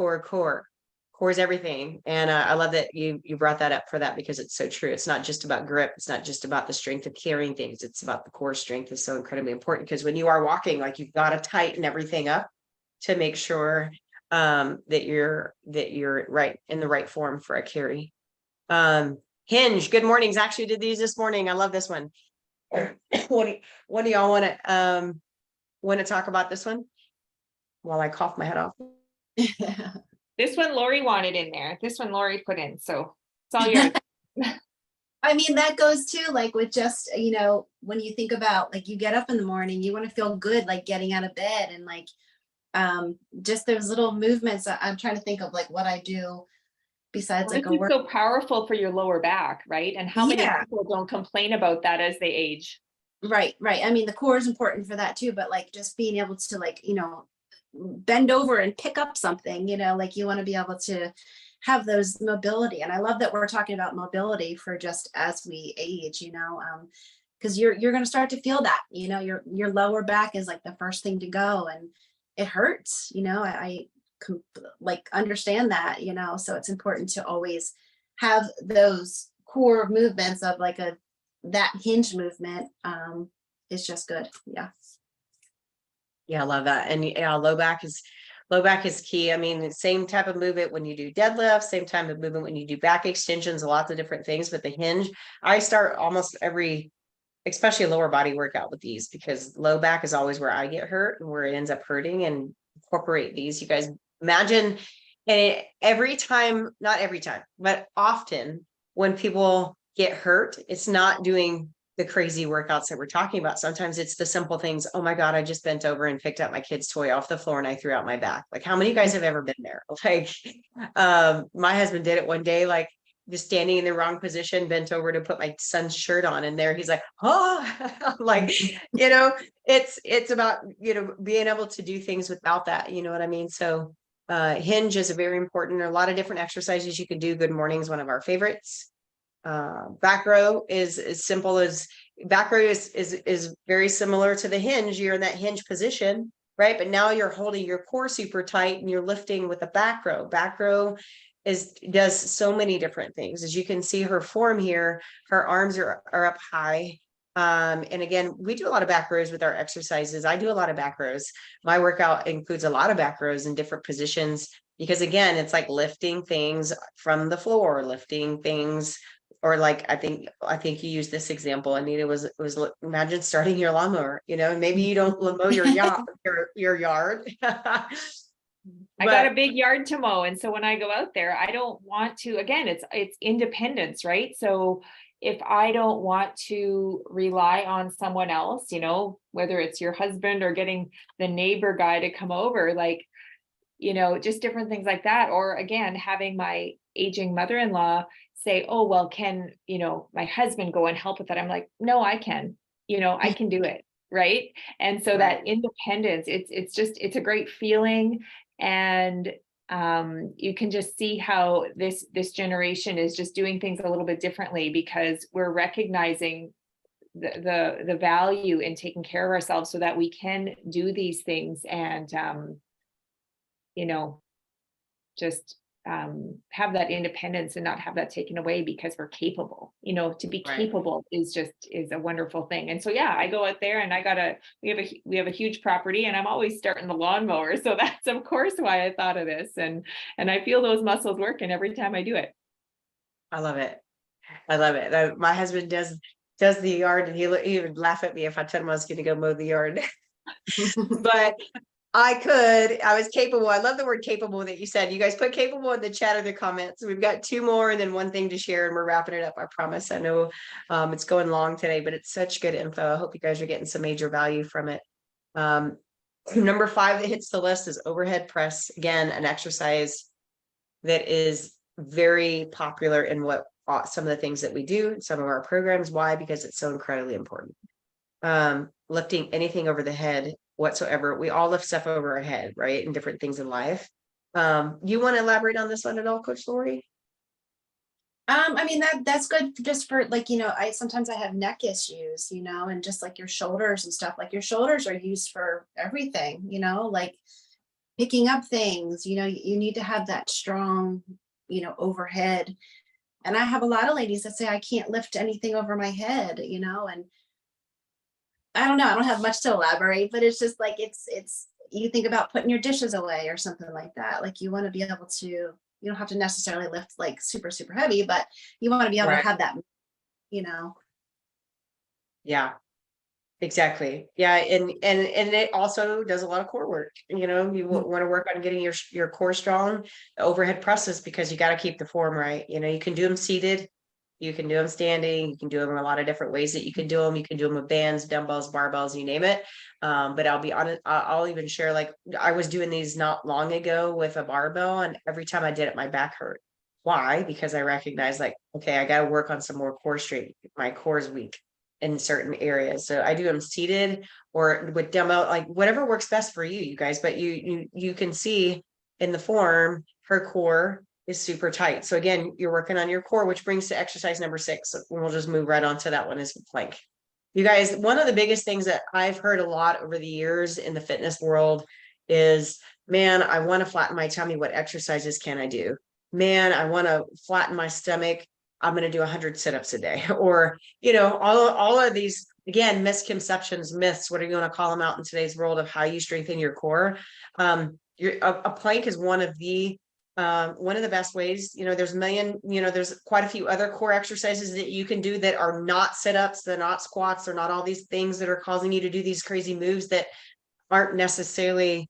core is everything. And I love that you brought that up for that, because it's so true. It's not just about grip. It's not just about the strength of carrying things. It's about the core strength is so incredibly important, because when you are walking, like, you've got to tighten everything up to make sure that you're right in the right form for a carry. Hinge, good mornings. Actually did these this morning. I love this one. What do y'all want to talk about this one while I cough my head off? This one Lori wanted in there. This one Lori put in, so it's all yours. I mean, that goes too, like with just, you know, when you think about like you get up in the morning, you want to feel good, like getting out of bed, and like just those little movements. I'm trying to think of like what I do besides This like a is work. so powerful for your lower back, right? And how many Yeah. people don't complain about that as they age? Right. I mean, the core is important for that too, but like just being able to, like, you know, bend over and pick up something, you know, like you want to be able to have those mobility. And I love that we're talking about mobility for just as we age, you know, because you're going to start to feel that, you know, your lower back is like the first thing to go, and it hurts, you know. Like understand that, you know, so it's important to always have those core movements of like that hinge movement is just good. Yeah. Yeah, I love that. And yeah, low back is key. I mean, the same type of movement when you do deadlifts, same type of movement when you do back extensions, lots of different things. But the hinge, I start almost every, especially a lower body workout with these, because low back is always where I get hurt and where it ends up hurting. And incorporate these. You guys imagine, and every time, not every time, but often when people get hurt, it's not doing the crazy workouts that we're talking about. Sometimes it's the simple things. Oh my God, I just bent over and picked up my kid's toy off the floor and I threw out my back. Like, how many of you guys have ever been there? Like, my husband did it one day, like just standing in the wrong position, bent over to put my son's shirt on, and there he's like, oh, like, you know, it's about, you know, being able to do things without that, you know what I mean? So hinge is a very important. There are a lot of different exercises you can do. Good morning's one of our favorites. Back row is as simple as back row is very similar to the hinge. You're in that hinge position, right? But now you're holding your core super tight and you're lifting with the back row. Back row does so many different things. As you can see her form here, her arms are up high. And again, we do a lot of back rows with our exercises. I do a lot of back rows. My workout includes a lot of back rows in different positions, because again, it's like lifting things from the floor, lifting things, or like, I think you used this example, Anita, was imagine starting your lawnmower, you know, maybe you don't mow your yard. I got a big yard to mow. And so when I go out there, I don't want to, again, it's independence, right? So if I don't want to rely on someone else, you know, whether it's your husband or getting the neighbor guy to come over, like, you know, just different things like that. Or again, having my aging mother-in-law say, oh, well, can, you know, my husband go and help with that? I'm like, no, I can, you know, I can do it. Right. And so that independence, it's a great feeling. And you can just see how this generation is just doing things a little bit differently, because we're recognizing the value in taking care of ourselves so that we can do these things and you know, just have that independence and not have that taken away, because we're capable, you know. To be capable is a wonderful thing. And so, yeah, I go out there and we have a huge property, and I'm always starting the lawnmower. So that's of course why I thought of this. And I feel those muscles working every time I do it. I love it. My husband does the yard, and he would laugh at me if I told him I was going to go mow the yard. But I was capable. I love the word capable that you said. You guys put capable in the chat or the comments. We've got 2 more and then one thing to share, and we're wrapping it up. I promise. I know it's going long today, but it's such good info. I hope you guys are getting some major value from it. Number 5 that hits the list is overhead press. Again, an exercise that is very popular in some of the things that we do, some of our programs. Why? Because it's so incredibly important. Lifting anything over the head whatsoever. We all lift stuff over our head, right? And different things in life. You want to elaborate on this one at all, Coach Lori? I mean, that's good just for, like, you know, sometimes I have neck issues, you know, and just like your shoulders and stuff, like your shoulders are used for everything, you know, like picking up things, you need to have that strong, overhead. And I have a lot of ladies that say, I can't lift anything over my head, and I don't know, I don't have much to elaborate, but it's just like, you think about putting your dishes away or something like that. Like you want to be able to, you don't have to necessarily lift like super, super heavy, but you want to be able Right. to have that, Yeah, exactly. Yeah. And it also does a lot of core work. You want to work on getting your core strong, overhead presses, because you got to keep the form right. You can do them seated. You can do them standing. You can do them a lot of different ways that you can do them. You can do them with bands, dumbbells, barbells, you name it. But I'll be honest, I'll even share, like I was doing these not long ago with a barbell, and every time I did it, my back hurt. Why? Because I recognized, like, okay, I got to work on some more core strength. My core is weak in certain areas. So I do them seated or with dumbbell, like whatever works best for you guys. But you can see in the form, her core is super tight. So again, you're working on your core, which brings to exercise number 6. And we'll just move right on to that one, is plank. You guys, one of the biggest things that I've heard a lot over the years in the fitness world is, man, I want to flatten my tummy. What exercises can I do? Man, I want to flatten my stomach. I'm going to do 100 sit-ups a day. Or, all of these, again, misconceptions, myths, what are you going to call them out in today's world of how you strengthen your core? A plank is one of the best ways. There's quite a few other core exercises that you can do that are not sit-ups, they're not squats, they're not all these things that are causing you to do these crazy moves that aren't necessarily,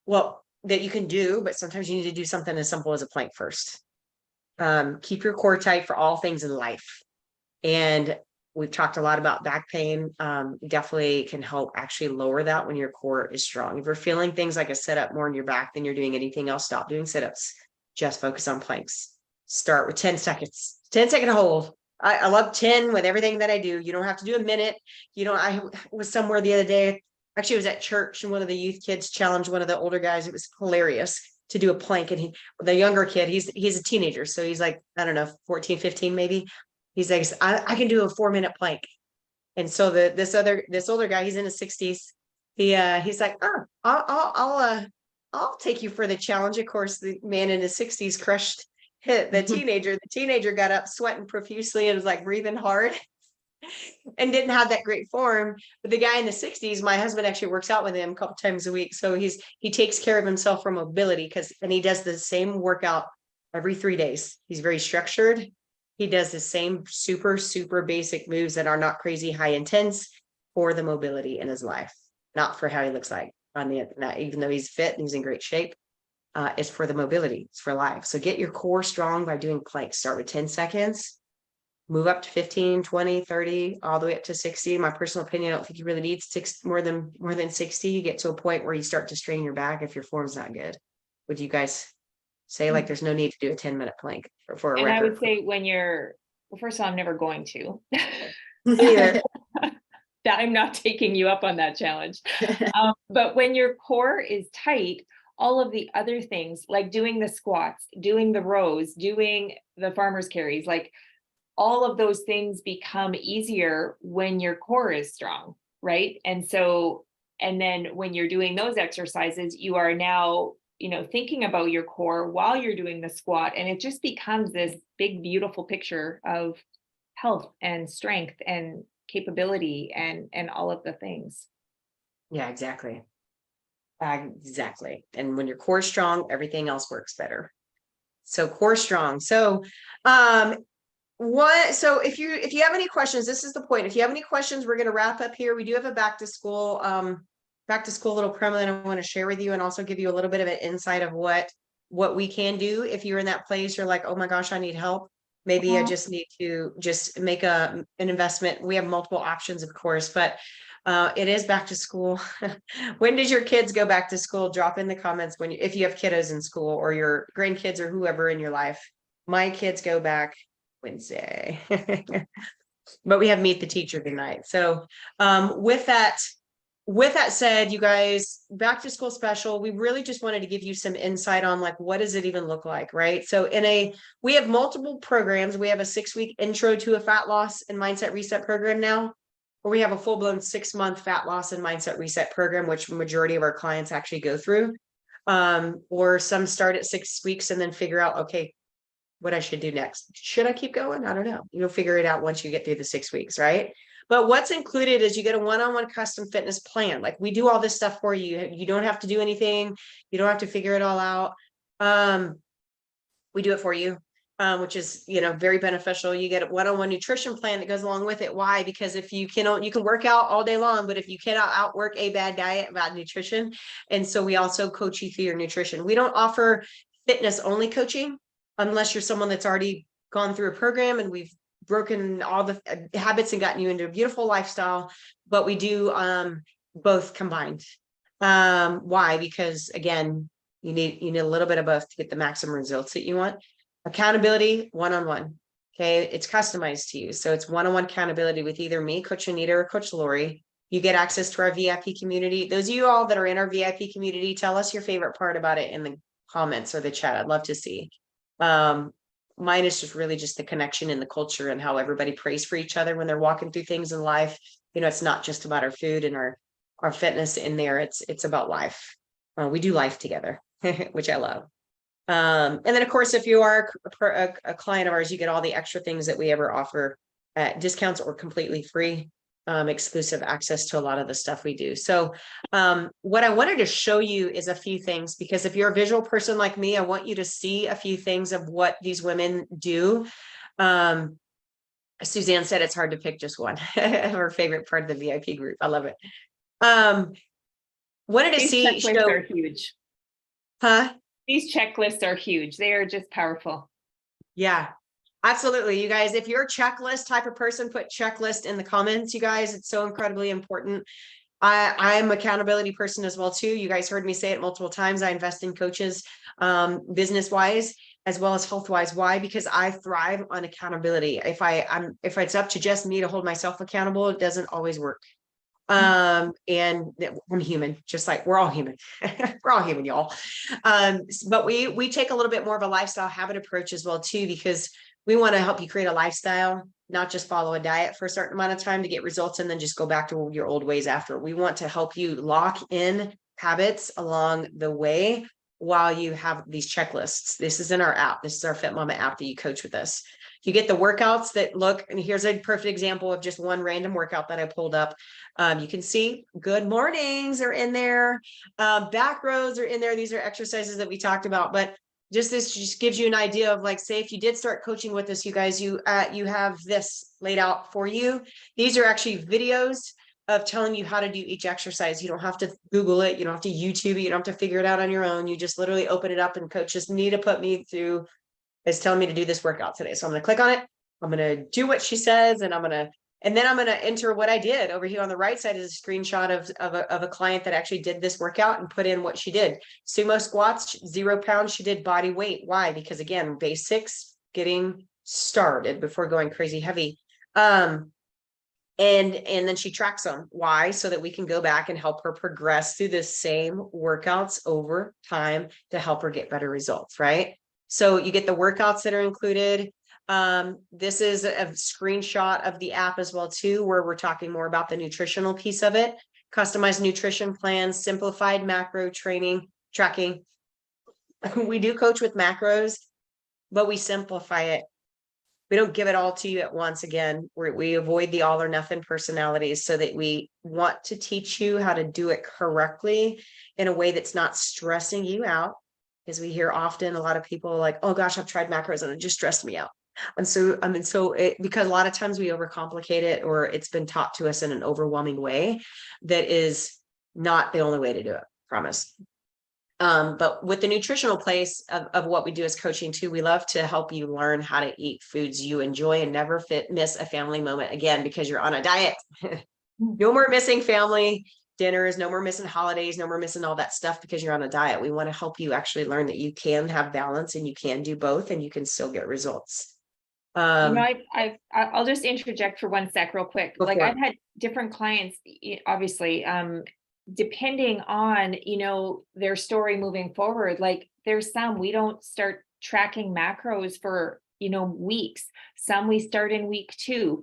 well, that you can do, but sometimes you need to do something as simple as a plank first. Keep your core tight for all things in life. And we've talked a lot about back pain. Definitely can help actually lower that when your core is strong. If you're feeling things like a sit-up more in your back than you're doing anything else, stop doing sit-ups. Just focus on planks. Start with 10 seconds, 10-second hold. I love 10 with everything that I do. You don't have to do a minute. I was somewhere the other day. Actually, I was at church, and one of the youth kids challenged one of the older guys. It was hilarious to do a plank. And the younger kid, he's a teenager. So he's like, I don't know, 14, 15, maybe. He's like, I can do a 4-minute plank. And so this older guy, he's in his 60s. He's like, I'll take you for the challenge. Of course, the man in his 60s hit the teenager. The teenager got up sweating profusely and was like breathing hard and didn't have that great form. But the guy in the 60s, my husband actually works out with him a couple times a week. So he takes care of himself for mobility, and he does the same workout every 3 days. He's very structured. He does the same super, super basic moves that are not crazy high intense for the mobility in his life, not for how he looks like even though he's fit and he's in great shape. It's for the mobility, it's for life. So get your core strong by doing planks. Start with 10 seconds, move up to 15, 20, 30, all the way up to 60. In my personal opinion, I don't think you really need more than 60. You get to a point where you start to strain your back if your form's not good. Would you guys say, like, there's no need to do a 10-minute plank for a And record? I would say first of all, I'm never going to. Yeah. That I'm not taking you up on that challenge. But when your core is tight, all of the other things, like doing the squats, doing the rows, doing the farmer's carries, like all of those things become easier when your core is strong, right? And then when you're doing those exercises, you are now, thinking about your core while you're doing the squat, and it just becomes this big, beautiful picture of health and strength and capability and all of the things. Yeah, exactly. Exactly. And when your core is strong, everything else works better. So core strong. So if you have any questions, this is the point. If you have any questions, we're going to wrap up here. We do have a back to school little promo that I want to share with you, and also give you a little bit of an insight of what we can do if you're in that place. You're like, oh my gosh, I need help. Maybe I just need to just make an investment. We have multiple options, of course, but it is back to school. When does your kids go back to school? Drop in the comments if you have kiddos in school, or your grandkids, or whoever in your life. My kids go back Wednesday, but we have meet the teacher tonight. So with that said, you guys, back to school special, we really just wanted to give you some insight on, like, what does it even look like, right? So we have multiple programs. We have a 6-week intro to a fat loss and mindset reset program now, or we have a full-blown 6-month fat loss and mindset reset program, which majority of our clients actually go through. Or some start at 6 weeks and then figure out, okay, what I should do next. Should I keep going? I don't know. You'll figure it out once you get through the 6 weeks, right? But what's included is you get a one-on-one custom fitness plan. Like we do all this stuff for you. You don't have to do anything. You don't have to figure it all out. We do it for you, which is, very beneficial. You get a one-on-one nutrition plan that goes along with it. Why? Because if you can work out all day long, but if you cannot outwork a bad diet, bad nutrition. And so we also coach you through your nutrition. We don't offer fitness only coaching unless you're someone that's already gone through a program and we've broken all the habits and gotten you into a beautiful lifestyle, but we do both combined. Why? Because again, you need a little bit of both to get the maximum results that you want. Accountability, one-on-one. Okay, it's customized to you. So it's one-on-one accountability with either me, Coach Anita, or Coach Lori. You get access to our VIP community. Those of you all that are in our VIP community, tell us your favorite part about it in the comments or the chat. I'd love to see. Mine is just really just the connection and the culture and how everybody prays for each other when they're walking through things in life. It's not just about our food and our fitness in there. It's about life. We do life together, which I love. And then of course, if you are a client of ours, you get all the extra things that we ever offer at discounts or completely free, exclusive access to a lot of the stuff we do. So what I wanted to show you is a few things, because if you're a visual person like me, I want you to see a few things of what these women do. Suzanne said it's hard to pick just one. Her favorite part of the VIP group. I love it. Wanted to These see checklists are huge. Huh? These checklists are huge. They are just powerful. Yeah, absolutely. You guys, if you're a checklist type of person, put checklist in the comments, you guys. It's so incredibly important. I'm accountability person as well, too. You guys heard me say it multiple times. I invest in coaches, business wise, as well as health wise. Why? Because I thrive on accountability. If it's up to just me to hold myself accountable, it doesn't always work. And I'm human, just like we're all human. We're all human, y'all. But we take a little bit more of a lifestyle habit approach as well, too, because we want to help you create a lifestyle, not just follow a diet for a certain amount of time to get results and then just go back to your old ways after. We want to help you lock in habits along the way while you have these checklists. This is in our app. This is our Fit Mama app that you coach with us. You get the workouts that look, and here's a perfect example of just one random workout that I pulled up. You can see good mornings are in there. Back rows are in there. These are exercises that we talked about, but this just gives you an idea of, like, say, if you did start coaching with us, you guys, you have this laid out for you. These are actually videos of telling you how to do each exercise. You don't have to Google it. You don't have to YouTube it. You don't have to figure it out on your own. You just literally open it up, and Coach just need to put me through is telling me to do this workout today. So I'm going to click on it. I'm going to do what she says, and then I'm going to enter what I did. Over here on the right side is a screenshot of a client that actually did this workout and put in what she did. Sumo squats, 0 pounds. She did body weight. Why? Because again, basics, getting started before going crazy heavy. And then she tracks them. Why? So that we can go back and help her progress through the same workouts over time to help her get better results, right? So you get the workouts that are included. This is a screenshot of the app as well, too, where we're talking more about the nutritional piece of it. Customized nutrition plans, simplified macro training, tracking. We do coach with macros, but we simplify it. We don't give it all to you at once. Again, we avoid the all or nothing personalities so that we want to teach you how to do it correctly in a way that's not stressing you out. Because we hear often a lot of people like, oh gosh, I've tried macros and it just stressed me out. And so, because a lot of times we overcomplicate it, or it's been taught to us in an overwhelming way that is not the only way to do it, promise. But with the nutritional place of what we do as coaching too, we love to help you learn how to eat foods you enjoy and never miss a family moment again, because you're on a diet. No more missing family dinners, no more missing holidays, no more missing all that stuff because you're on a diet. We want to help you actually learn that you can have balance and you can do both and you can still get results. I'll just interject for 1 sec real quick. Like, I've had different clients, obviously, depending on, their story moving forward. Like, there's some we don't start tracking macros for, weeks. Some we start in week 2.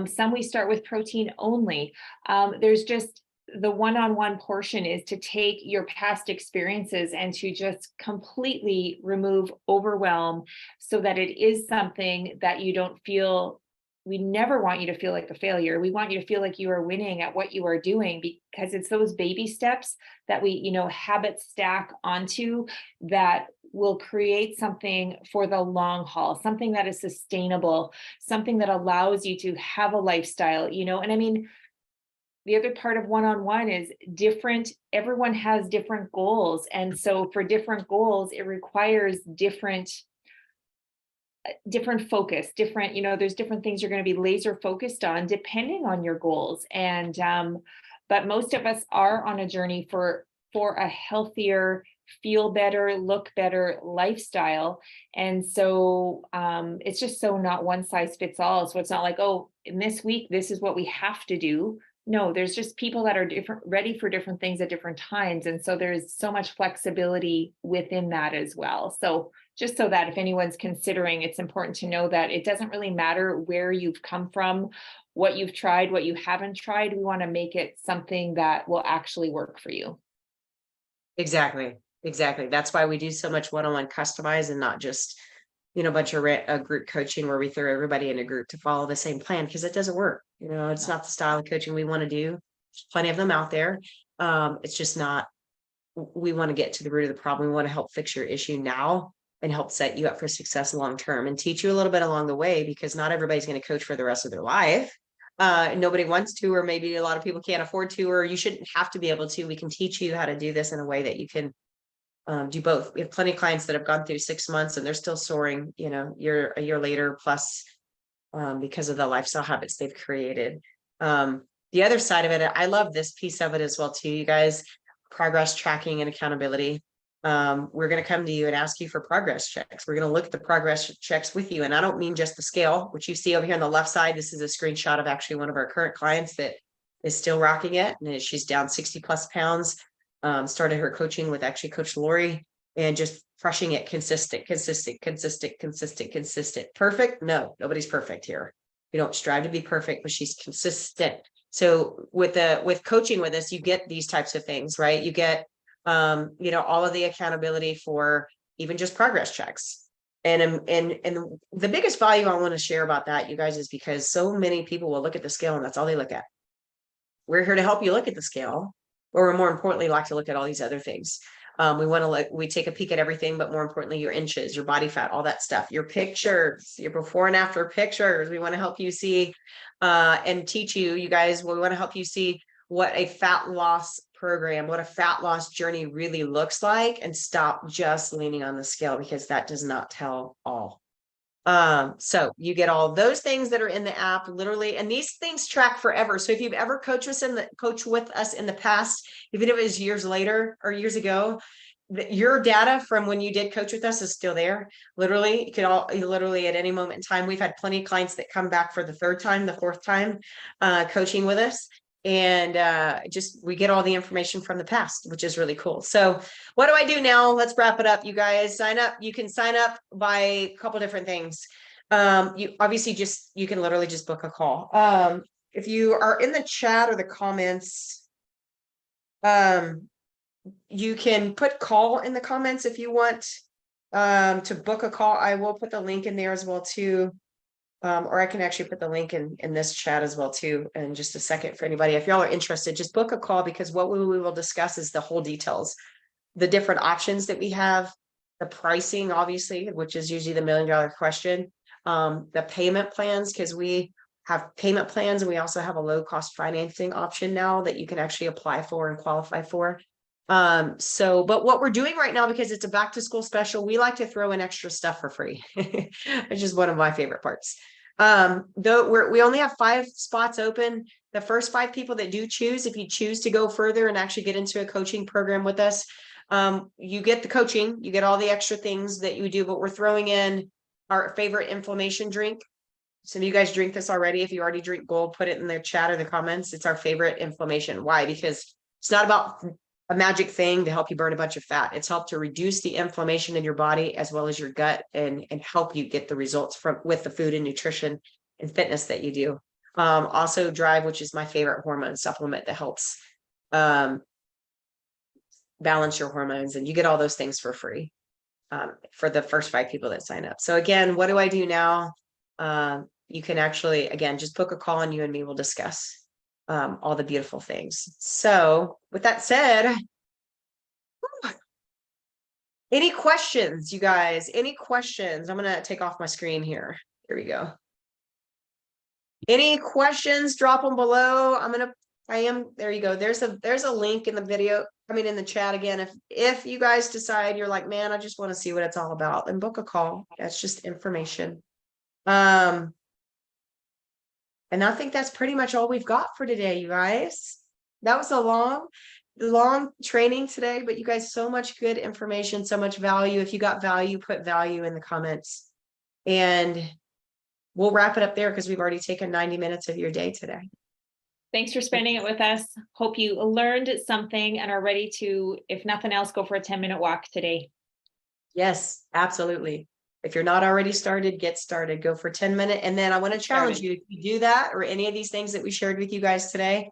Some we start with protein only. There's just the one-on-one portion is to take your past experiences and to just completely remove overwhelm so that it is something that you don't feel. We never want you to feel like a failure. We want you to feel like you are winning at what you are doing, because it's those baby steps that we, habits stack onto that will create something for the long haul, something that is sustainable, something that allows you to have a lifestyle, and I mean, the other part of one-on-one is different. Everyone has different goals. And so for different goals, it requires different focus, there's different things you're going to be laser focused on depending on your goals. And, but most of us are on a journey for a healthier, feel better, look better lifestyle. And so it's just so not one size fits all. So it's not like, oh, in this week, this is what we have to do. No, there's just people that are different, ready for different things at different times. And so there's so much flexibility within that as well. So just so that if anyone's considering, it's important to know that it doesn't really matter where you've come from, what you've tried, what you haven't tried. We want to make it something that will actually work for you. Exactly. That's why we do so much one-on-one customize and not just, a bunch of group coaching where we throw everybody in a group to follow the same plan, because it doesn't work. It's not the style of coaching we want to do. There's plenty of them out there. It's just not, we want to get to the root of the problem. We want to help fix your issue now and help set you up for success long-term and teach you a little bit along the way, because not everybody's going to coach for the rest of their life. Nobody wants to, or maybe a lot of people can't afford to, or you shouldn't have to be able to. We can teach you how to do this in a way that you can do both. We have plenty of clients that have gone through 6 months and they're still soaring, a year later plus, because of the lifestyle habits they've created. The other side of it, I love this piece of it as well too, you guys. Progress tracking and accountability. We're going to come to you and ask you for progress checks. We're going to look at the progress checks with you. And I don't mean just the scale, which you see over here on the left side. This is a screenshot of actually one of our current clients that is still rocking it. And she's down 60 plus pounds. Started her coaching with actually Coach Lori, and just crushing it consistent. Perfect? No, nobody's perfect here. We don't strive to be perfect, but she's consistent. So with coaching with us, you get these types of things, right? You get, all of the accountability for even just progress checks. And the biggest value I want to share about that, you guys, is because so many people will look at the scale and that's all they look at. We're here to help you look at the scale, or more importantly, like to look at all these other things. We take a peek at everything, but more importantly, your inches, your body fat, all that stuff, your pictures, your before and after pictures. We want to help you see, and teach you guys, we want to help you see what a fat loss program, what a fat loss journey really looks like, and stop just leaning on the scale, because that does not tell all. So you get all those things that are in the app, literally, and these things track forever. So if you've ever coached with us in the past, even if it was years later or years ago, your data from when you did coach with us is still there. Literally, you can literally at any moment in time. We've had plenty of clients that come back for the third time, the fourth time, coaching with us. And we get all the information from the past, which is really cool. So what do I do now? Let's wrap it up. You guys sign up. You can sign up by a couple different things. You obviously you can literally just book a call. If you are in the chat or the comments, you can put call in the comments if you want to book a call. I will put the link in there as well too. Or I can actually put the link in this chat as well too in just a second for anybody. If y'all are interested, just book a call, because what we will discuss is the whole details, the different options that we have, the pricing, obviously, which is usually the $1 million question, the payment plans, because we have payment plans and we also have a low cost financing option now that you can actually apply for and qualify for. But what we're doing right now, because it's a back to school special, we like to throw in extra stuff for free, which is one of my favorite parts. Though we only have 5 spots open. The first 5 people that do choose, if you choose to go further and actually get into a coaching program with us, you get the coaching, you get all the extra things that you do, but we're throwing in our favorite inflammation drink. Some of you guys drink this already. If you already drink Gold, put it in the chat or the comments. It's our favorite inflammation. Why? Because it's not about a magic thing to help you burn a bunch of fat. It's helped to reduce the inflammation in your body as well as your gut, and help you get the results with the food and nutrition and fitness that you do. Also Drive, which is my favorite hormone supplement that helps balance your hormones, and you get all those things for free for the first 5 people that sign up. So again, what do I do now? You can actually, again, just book a call and you and me will discuss all the beautiful things. So with that said, any questions, you guys? Any questions? I'm gonna take off my screen here. Here we go. Any questions? Drop them below. There you go. There's a link in the video, I mean in the chat again. If you guys decide you're like, man, I just want to see what it's all about, then book a call. That's just information. And I think that's pretty much all we've got for today, you guys. That was a long training today, but you guys, so much good information, so much value. If you got value, put value in the comments, and we'll wrap it up there because we've already taken 90 minutes of your day today. Thanks for spending it with us. Hope you learned something and are ready to, if nothing else, go for a 10-minute walk today. Yes, absolutely. If you're not already started, get started. Go for 10 minutes. And then I want to challenge you, if you do that or any of these things that we shared with you guys today,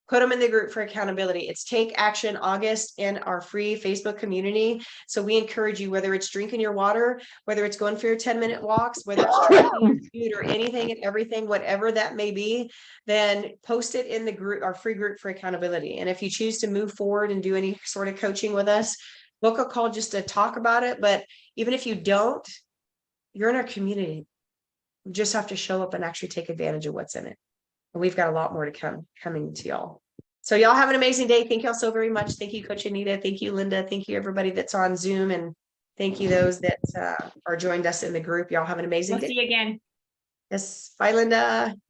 put them in the group for accountability. It's Take Action August in our free Facebook community. So we encourage you, whether it's drinking your water, whether it's going for your 10-minute walks, whether it's tracking your food or anything and everything, whatever that may be, then post it in the group, our free group for accountability. And if you choose to move forward and do any sort of coaching with us, book a call just to talk about it. But even if you don't, you're in our community. You just have to show up and actually take advantage of what's in it. And we've got a lot more to coming to y'all. So y'all have an amazing day. Thank y'all so very much. Thank you, Coach Anita. Thank you, Linda. Thank you, everybody that's on Zoom. And thank you those that are joined us in the group. Y'all have an amazing We'll day. see you again. Yes. Bye, Linda.